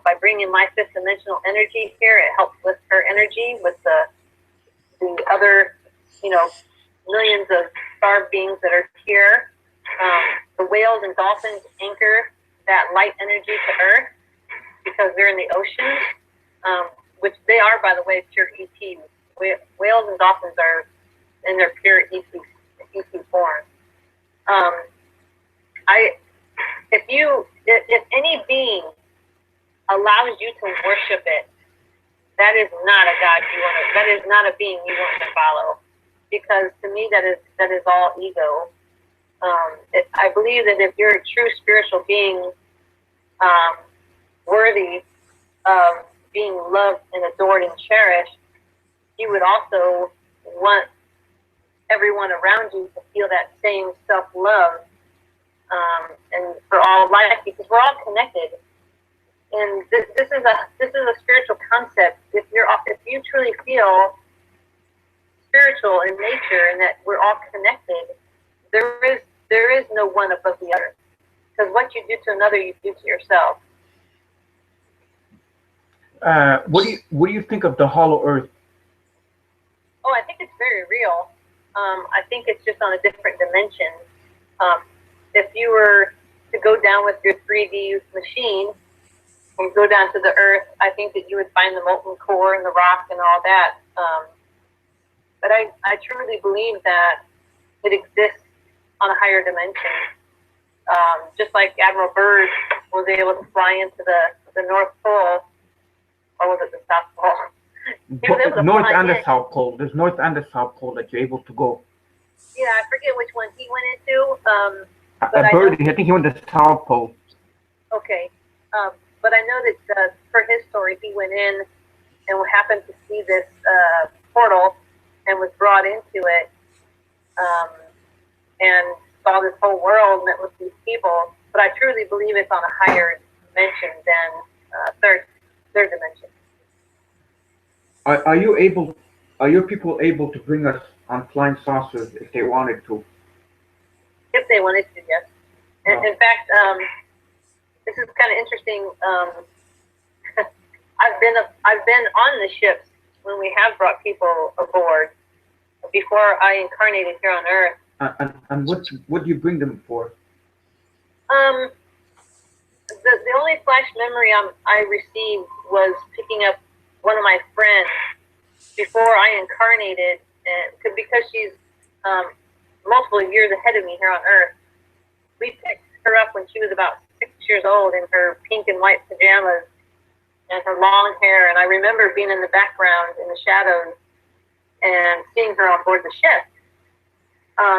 By bringing my fifth dimensional energy here, it helps lift her energy with the other, millions of star beings that are here. The whales and dolphins anchor that light energy to Earth because they're in the ocean, which they are, by the way, pure ET. Whales and dolphins are in their pure ET form. If any being allows you to worship it, that is not a God you want to, that is not a being you want to follow. Because to me, that is all ego. I believe that if you're a true spiritual being, worthy of being loved and adored and cherished, you would also want everyone around you to feel that same self-love, and for all life, because we're all connected. And this is a spiritual concept. If you truly feel spiritual in nature and that we're all connected, there is no one above the other. Because what you do to another, you do to yourself. What do you think of the hollow earth? Oh, I think it's very real. I think it's just on a different dimension. If you were to go down with your 3D machine and go down to the earth, I think that you would find the molten core and the rock and all that. But I truly believe that it exists on a higher dimension. Just like Admiral Byrd was able to fly into the North Pole, or was it the South Pole? North and the South Pole. There's North and the South Pole that you're able to go. Yeah, I forget which one he went into. Byrd, I think he went to the South Pole. Okay. But I know that for his story, he went in and happened to see this portal and was brought into it, and saw this whole world, met with these people. But I truly believe it's on a higher dimension than third dimension. Are your people able to bring us on flying saucers if they wanted to? If they wanted to, yes. And in fact, this is kind of interesting. I've been on the ships when we have brought people aboard before I incarnated here on Earth. And what do you bring them for? The only flash memory I received was picking up one of my friends before I incarnated, and because she's multiple years ahead of me here on Earth. We picked her up when she was about 6 years old in her pink and white pajamas and her long hair, and I remember being in the background in the shadows and seeing her on board the ship.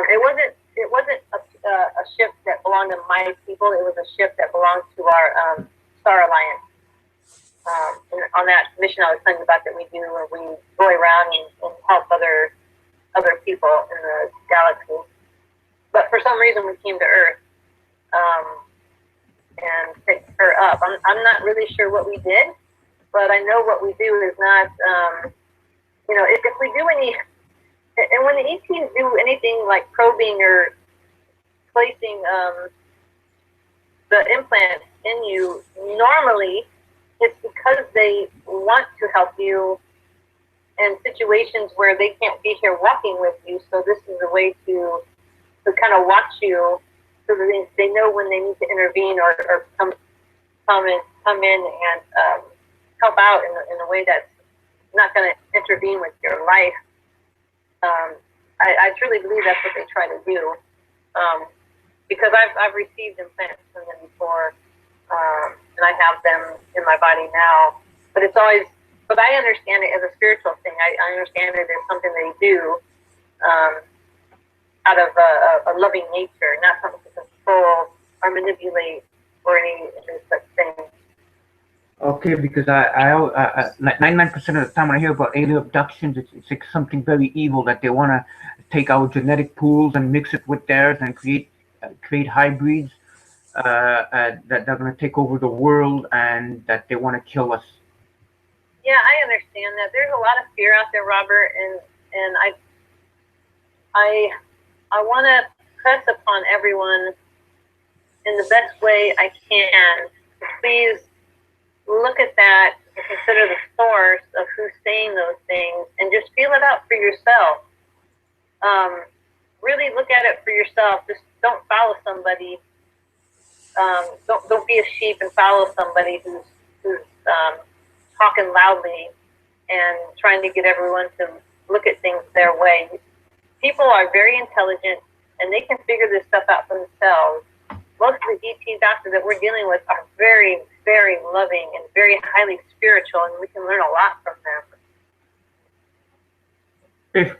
It wasn't a ship that belonged to my people. It was a ship that belonged to our Star Alliance. And on that mission I was telling you about that we do, where we go around and help other people in the galaxy. But for some reason we came to Earth and picked her up. I'm not really sure what we did, but I know what we do is not, if we do any, and when the ETs do anything like probing or placing the implants in you, normally it's because they want to help you in situations where they can't be here walking with you. So this is a way to kind of watch you, so that they know when they need to intervene or come in and help out in a way that's not going to intervene with your life. I truly believe that's what they try to do, because I've received implants from them before, and I have them in my body now. But it's always, but I understand it as a spiritual thing. I understand it as something they do out of a loving nature, not something to control or manipulate or any such thing. Okay, because I 99% of the time when I hear about alien abductions, it's like something very evil, that they want to take our genetic pools and mix it with theirs and create hybrids that they're going to take over the world, and that they want to kill us. Yeah, I understand that. There's a lot of fear out there, Robert, and I want to press upon everyone in the best way I can to please look at that and consider the source of who's saying those things, and just feel it out for yourself. Really look at it for yourself. Just don't follow somebody. Don't be a sheep and follow somebody who's talking loudly and trying to get everyone to look at things their way. People are very intelligent, and they can figure this stuff out for themselves. most of the ET doctors that we're dealing with are very, very loving and very highly spiritual, and we can learn a lot from them.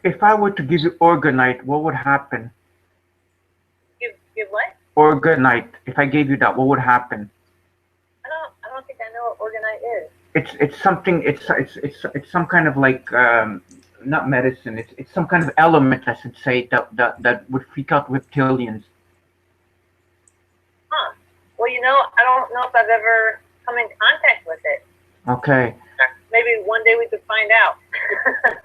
If I were to give you organite, what would happen? Give what? Organite. If I gave you that, what would happen? I don't think I know what organite is. It's something. It's some kind of like not medicine. It's some kind of element, I should say, that would freak out reptilians. Huh. Well, you know, I don't know if I've ever come in contact with it. Okay. Maybe one day we could find out.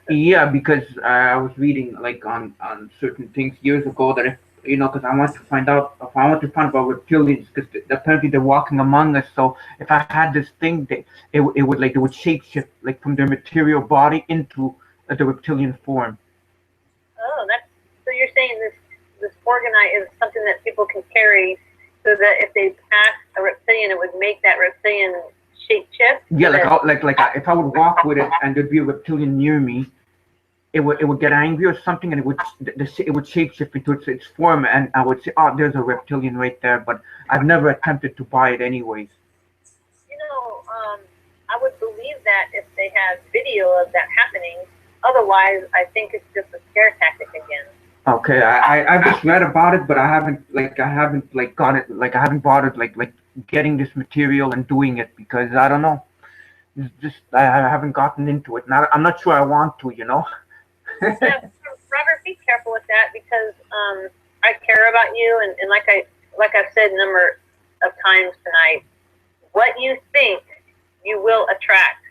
Yeah, because I was reading like on certain things years ago that if, you know, because I want to find out about reptilians, because apparently they're walking among us. So if I had this thing, it would shapeshift like from their material body into the reptilian form. Oh, so you're saying this organite is something that people can carry, so that if they pass a reptilian, it would make that reptilian shape shift? Yeah, like if I would walk with it and there'd be a reptilian near me, it would get angry or something, and it would shapeshift into its form, and I would say, oh, there's a reptilian right there. But I've never attempted to buy it anyways. You know, I would believe that if they have video of that happening. Otherwise, I think it's just a scare tactic again. Okay, I just read about it, but I haven't got it, like I haven't bothered like getting this material and doing it, because I don't know, it's just I haven't gotten into it. Now I'm not sure I want to, you know. Yeah, Robert, be careful with that, because I care about you, and like I've said a number of times tonight, what you think you will attract.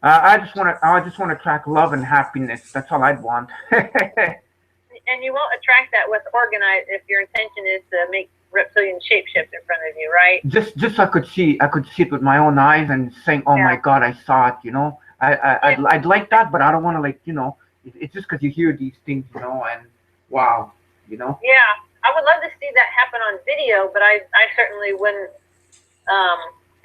I just want to attract love and happiness. That's all I'd want. And you won't attract that with organite if your intention is to make reptilian shapeshift in front of you, right? Just I could see it with my own eyes and saying, oh my God, I saw it. You know, I'd like that, but I don't want to, like, you know, it's just because you hear these things, you know, and wow, you know. Yeah, I would love to see that happen on video, but I certainly wouldn't.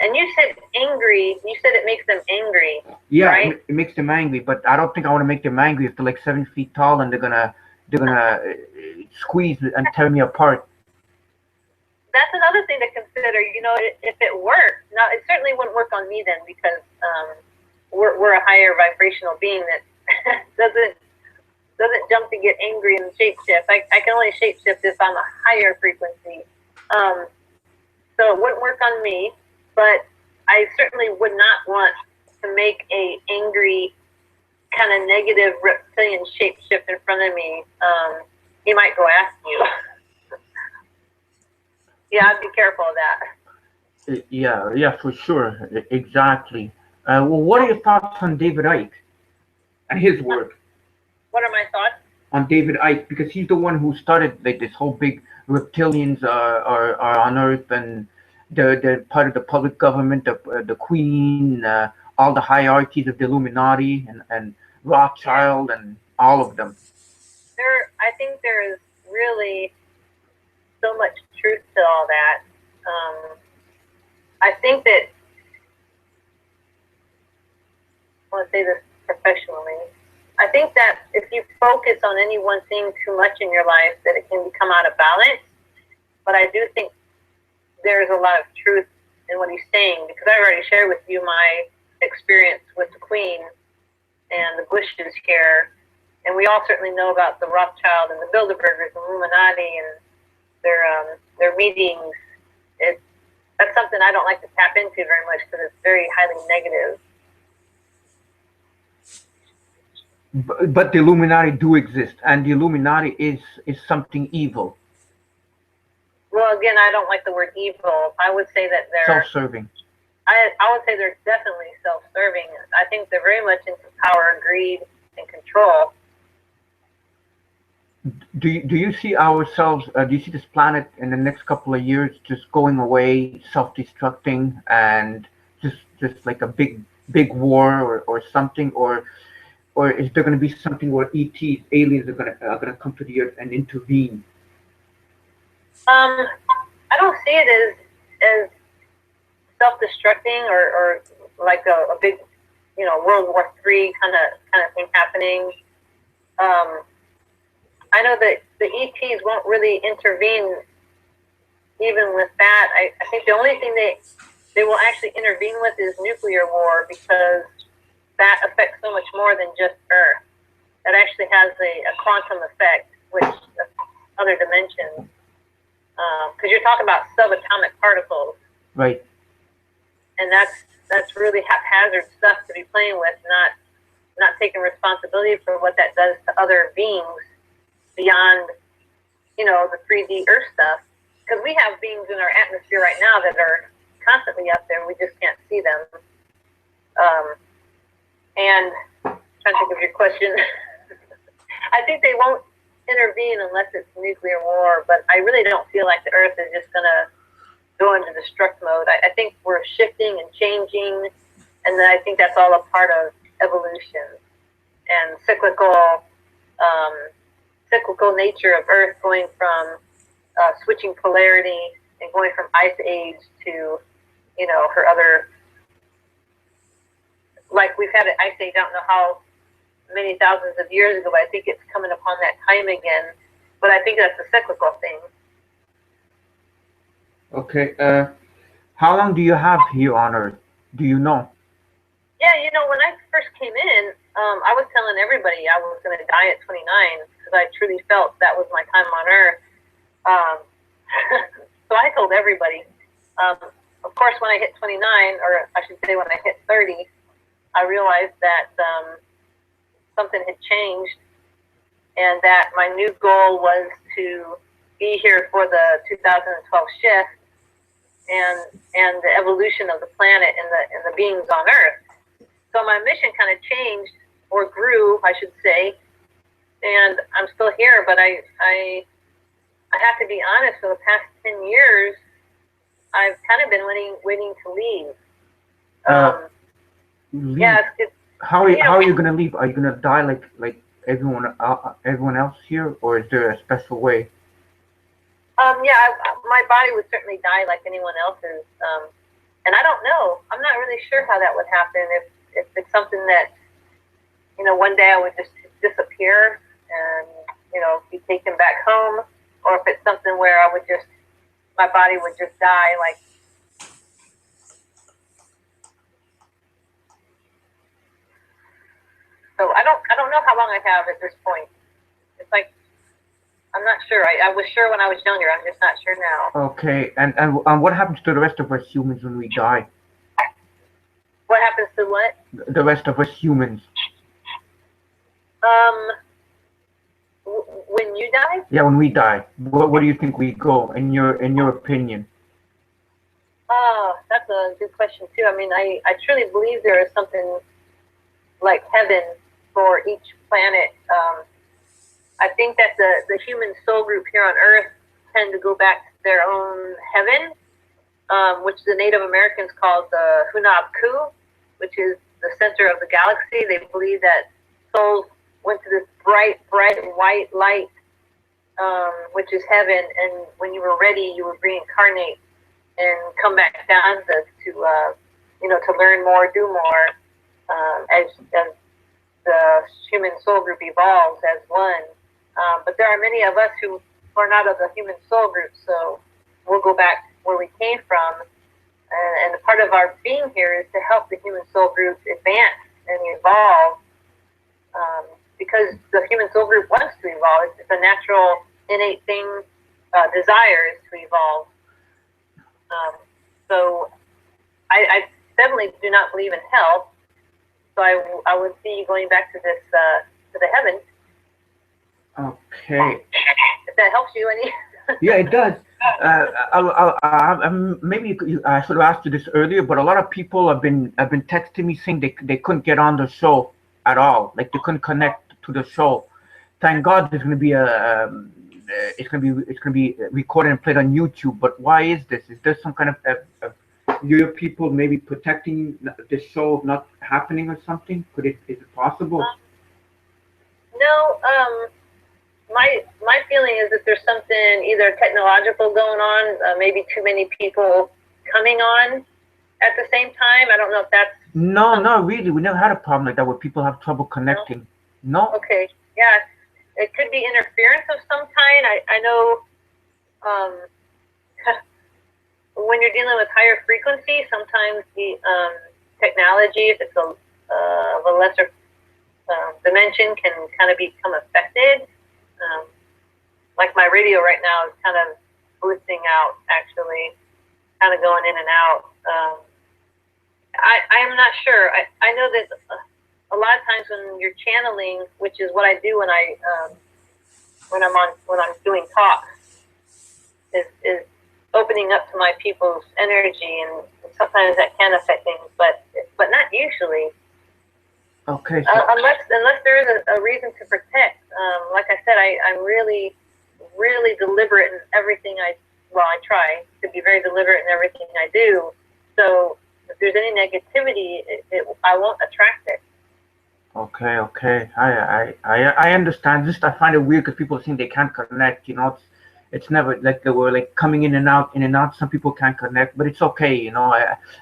And you said angry. You said it makes them angry. Yeah, right? It makes them angry, but I don't think I want to make them angry if they're like 7 feet tall and they're gonna squeeze and tear me apart. That's another thing to consider. You know, if it worked, now it certainly wouldn't work on me then, because we're a higher vibrational being that doesn't jump to get angry and shapeshift. I can only shapeshift if I'm a higher frequency. So it wouldn't work on me. But I certainly would not want to make a angry, kind of negative reptilian shapeshift in front of me. He might go ask you. Yeah, I'd be careful of that. Yeah, for sure. Exactly. Well, what are your thoughts on David Icke and his work? What are my thoughts? On David Icke, because he's the one who started like this whole big reptilians are on Earth, and they're part of the public government, the Queen, all the hierarchies of the Illuminati and Rothschild and all of them. I think there is really so much truth to all that. I think that, I want to say this professionally, I think that if you focus on any one thing too much in your life, that it can become out of balance. But I do think there's a lot of truth in what he's saying, because I already shared with you my experience with the Queen and the Bushes here, and we all certainly know about the Rothschild and the Bilderbergers and Illuminati and their meetings. That's something I don't like to tap into very much, because it's very highly negative. But the Illuminati do exist, and the Illuminati is something evil. Well, again, I don't like the word evil. I would say that they're self-serving. I would say they're definitely self-serving. I think they're very much into power, greed, and control. Do you see ourselves? Do you see this planet in the next couple of years just going away, self-destructing, and just like a big war or something, or is there going to be something where ETs, aliens, are going to come to the Earth and intervene? I don't see it as self-destructing or like a big, you know, World War III kind of thing happening. I know that the ETs won't really intervene even with that, I think the only thing they will actually intervene with is nuclear war, because that affects so much more than just Earth. That actually has a quantum effect, which other dimensions. Because you're talking about subatomic particles, Right. and that's really haphazard stuff to be playing with, not taking responsibility for what that does to other beings beyond, you know, the 3D Earth stuff. Because we have beings in our atmosphere right now that are constantly up there. We just can't see them. And I'm trying to think of your question. I think they won't intervene unless it's nuclear war, but I really don't feel like the Earth is just going to go into destruct mode. I think we're shifting and changing, and then I think that's all a part of evolution and cyclical nature of Earth, going from switching polarity and going from ice age to, you know, her other, like we've had an ice age, I don't know how many thousands of years ago, but I think it's coming upon that time again. But I think that's a cyclical thing. Okay. How long do you have here on Earth? Do you know? Yeah, you know, when I first came in, I was telling everybody I was going to die at 29, because I truly felt that was my time on Earth. So I told everybody. Of course, when I hit 29, or I should say when I hit 30, I realized that something had changed, and that my new goal was to be here for the 2012 shift and the evolution of the planet and the beings on Earth. So my mission kind of changed, or grew, I should say, and I'm still here. But I have to be honest. For the past 10 years, I've kind of been waiting to leave. Leave? Yeah, it's How are you gonna leave? Are you gonna die like everyone else here, or is there a special way? Yeah, my body would certainly die like anyone else's. And I don't know. I'm not really sure how that would happen. If it's something that, you know, one day I would just disappear and, you know, be taken back home, or if it's something where my body would just die, like. So I don't know how long I have at this point. It's like, I'm not sure. I was sure when I was younger. I'm just not sure now. Okay, and what happens to the rest of us humans when we die? What happens to what? The rest of us humans. When you die? Yeah, when we die. What do you think we go, in your opinion? Oh, that's a good question too. I mean, I truly believe there is something like heaven for each planet. I think that the human soul group here on Earth tend to go back to their own heaven, which the Native Americans called the Hunabku, which is the center of the galaxy. They believe that souls went to this bright white light, which is heaven, and when you were ready, you would reincarnate and come back down to you know, to learn more, do more, as the human soul group evolves as one. But there are many of us who are not of the human soul group, so we'll go back where we came from. And part of our being here is to help the human soul group advance and evolve, because the human soul group wants to evolve. It's a natural, innate thing, desire is to evolve. So I definitely do not believe in hell. So I would see going back to this to the heaven. Okay. If that helps you any. Yeah, it does. Maybe I should have asked you this earlier, but a lot of people have been texting me saying they couldn't get on the show at all, like they couldn't connect to the show. Thank God there's going to be it's going to be recorded and played on YouTube. But why is this? Is there some kind of your people maybe protecting this show not happening or something? Is it possible? No. My feeling is that there's something either technological going on, maybe too many people coming on at the same time. I don't know if that's... No, not really. We never had a problem like that where people have trouble connecting. No? Okay, yeah. It could be interference of some kind. I know when you're dealing with higher frequency, sometimes the technology, if it's of a lesser dimension, can kind of become affected. Like my radio right now is kind of boosting out, actually, kind of going in and out. I am not sure. I know that a lot of times when you're channeling, which is what I do when I'm doing talks, is opening up to my people's energy, and sometimes that can affect things, but not usually. Okay. Unless there is a reason to protect. Like I said, I'm really deliberate in everything I try to be very deliberate in everything I do. So if there's any negativity, I won't attract it. Okay. I understand. Just I find it weird because people think they can't connect. You know, it's never like they were like coming in and out. Some people can't connect, but it's okay. You know,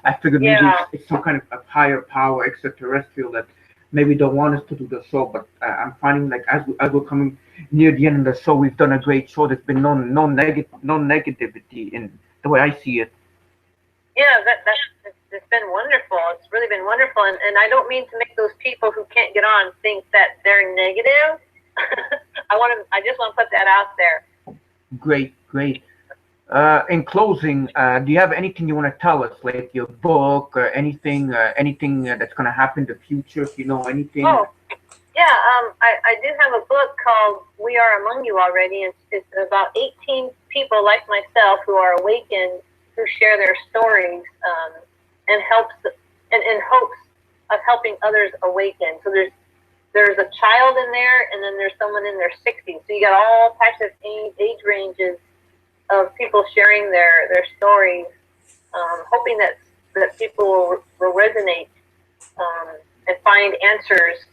I figured maybe it's some kind of higher power, extraterrestrial, that maybe don't want us to do the show. But I'm finding like as we're coming near the end of the show, we've done a great show. There's been no negativity in the way I see it. Yeah, it's been wonderful. It's really been wonderful, and I don't mean to make those people who can't get on think that they're negative. I just want to put that out there. Great. In closing, do you have anything you want to tell us, like your book or anything that's going to happen in the future? If you know anything. Oh, yeah. I do have a book called "We Are Among You Already," and it's about 18 people like myself who are awakened, who share their stories, and in hopes of helping others awaken. So there's a child in there, and then there's someone in their 60s. So you got all types of age ranges of people sharing their stories, hoping that people will resonate and find answers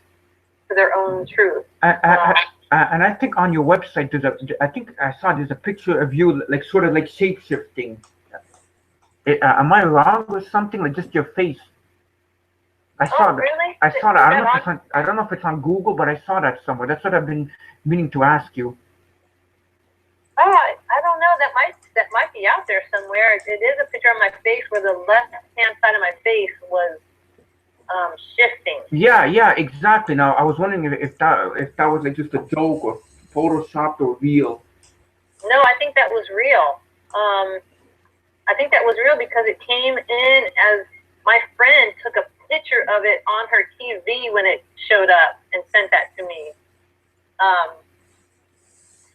to their own truth. And I think on your website there's a picture of you like sort of like shape shifting. Am I wrong or something? Like just your face. I saw that. Really? I saw that. I don't know if it's on Google, but I saw that somewhere. That's what I've been meaning to ask you. Oh, I don't know. That might be out there somewhere. It is a picture of my face where the left-hand side of my face was shifting. Yeah, exactly. Now I was wondering if that was like just a joke or photoshopped or real. No, I think that was real. I think that was real because it came in as my friend took a picture of it on her TV when it showed up and sent that to me.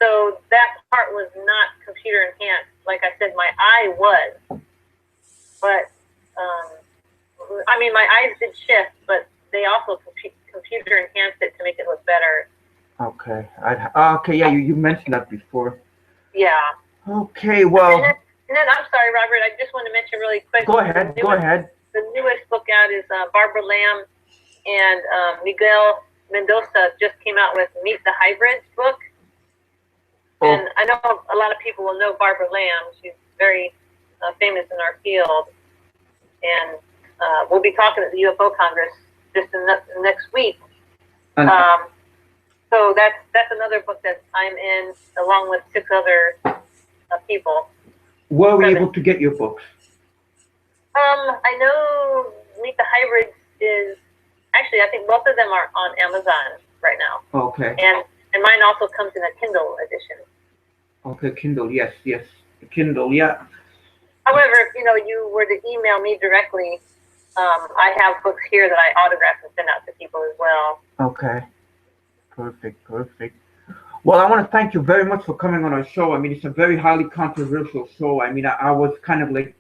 So that part was not computer enhanced. Like I said, my eye was. But, I mean, my eyes did shift, but they also computer enhanced it to make it look better. Okay. Okay, yeah, you mentioned that before. Yeah. Okay, well. And then I'm sorry, Robert, I just want to mention really quick. Go ahead. The newest book out is Barbara Lamb and Miguel Mendoza just came out with Meet the Hybrids book. Oh. And I know a lot of people will know Barbara Lamb. She's very famous in our field. And we'll be talking at the UFO Congress just in the next week. So that's another book that I'm in, along with 6 other people. Where were you able to get your books? I know Meet the Hybrids is actually, I think both of them are on Amazon right now. Okay. And mine also comes in a Kindle edition. Okay, Kindle, yes, Kindle, yeah. However, if you were to email me directly, I have books here that I autograph and send out to people as well. Okay, perfect. Well, I want to thank you very much for coming on our show. I mean, it's a very highly controversial show. I mean, I was kind of like,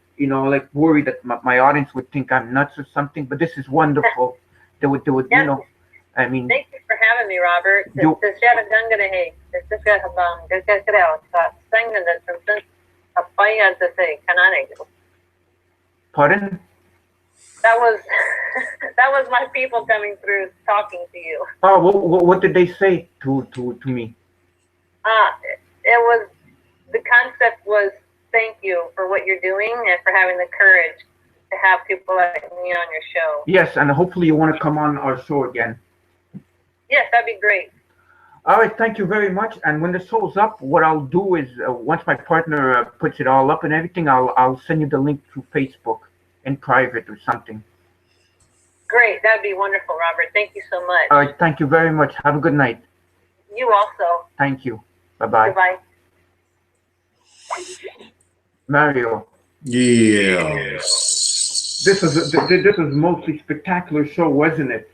worried that my audience would think I'm nuts or something, but this is wonderful. They would, yeah. I mean. Thank you for having me, Robert. Pardon? That was my people coming through talking to you. Oh, what did they say to me? The concept was thank you for what you're doing and for having the courage to have people like me on your show. Yes, and hopefully you want to come on our show again. Yes, that'd be great. All right, thank you very much. And when the show's up, what I'll do is once my partner puts it all up and everything, I'll send you the link to Facebook in private or something. Great. That'd be wonderful, Robert. Thank you so much. All right, thank you very much. Have a good night. You also. Thank you. Bye-bye. Goodbye. Yes. Mario, this was mostly spectacular show, wasn't it?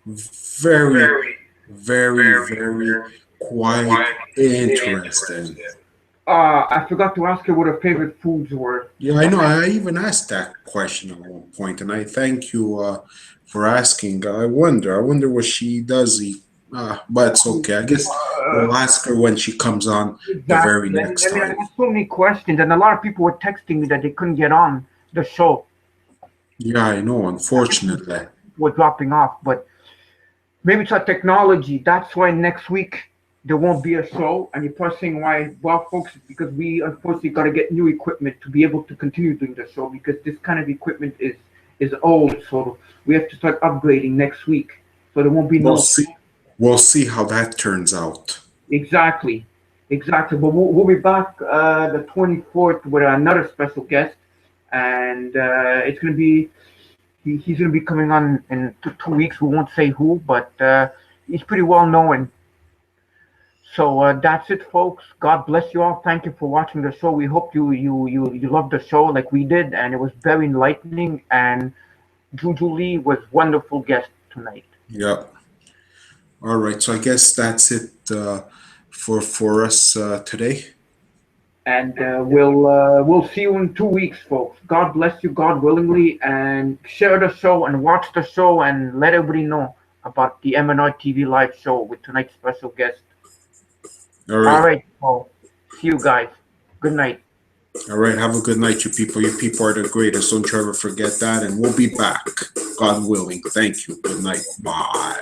Very, very quite interesting. I forgot to ask her what her favorite foods were. Yeah, I know. I even asked that question at one point, and I thank you for asking. I wonder what she does eat. But it's okay. I guess we'll ask her when she comes on the very next I time. have so many questions, and a lot of people were texting me that they couldn't get on the show. Yeah, I know. Unfortunately, We're dropping off, but maybe it's our technology. That's why next week there won't be a show. And you're probably saying why? Well, folks, it's because we unfortunately got to get new equipment to be able to continue doing the show because this kind of equipment is old. So we have to start upgrading next week. So there won't be no. We'll see how that turns out. Exactly. But we'll be back the 24th with another special guest, and it's gonna be. He's going to be coming on in 2 weeks. We won't say who, but he's pretty well known. So that's it, folks. God bless you all. Thank you for watching the show. We hope you loved the show like we did, and it was very enlightening. And Jujuolui was wonderful guest tonight. Yeah. All right. So I guess that's it for us today. And we'll see you in 2 weeks, folks. God bless you, God willingly, and share the show and watch the show and let everybody know about the MnRTV Live Show with tonight's special guest. All right. All right. Well, see you guys. Good night. All right. Have a good night, you people. You people are the greatest. Don't you ever forget that. And we'll be back, God willing. Thank you. Good night. Bye.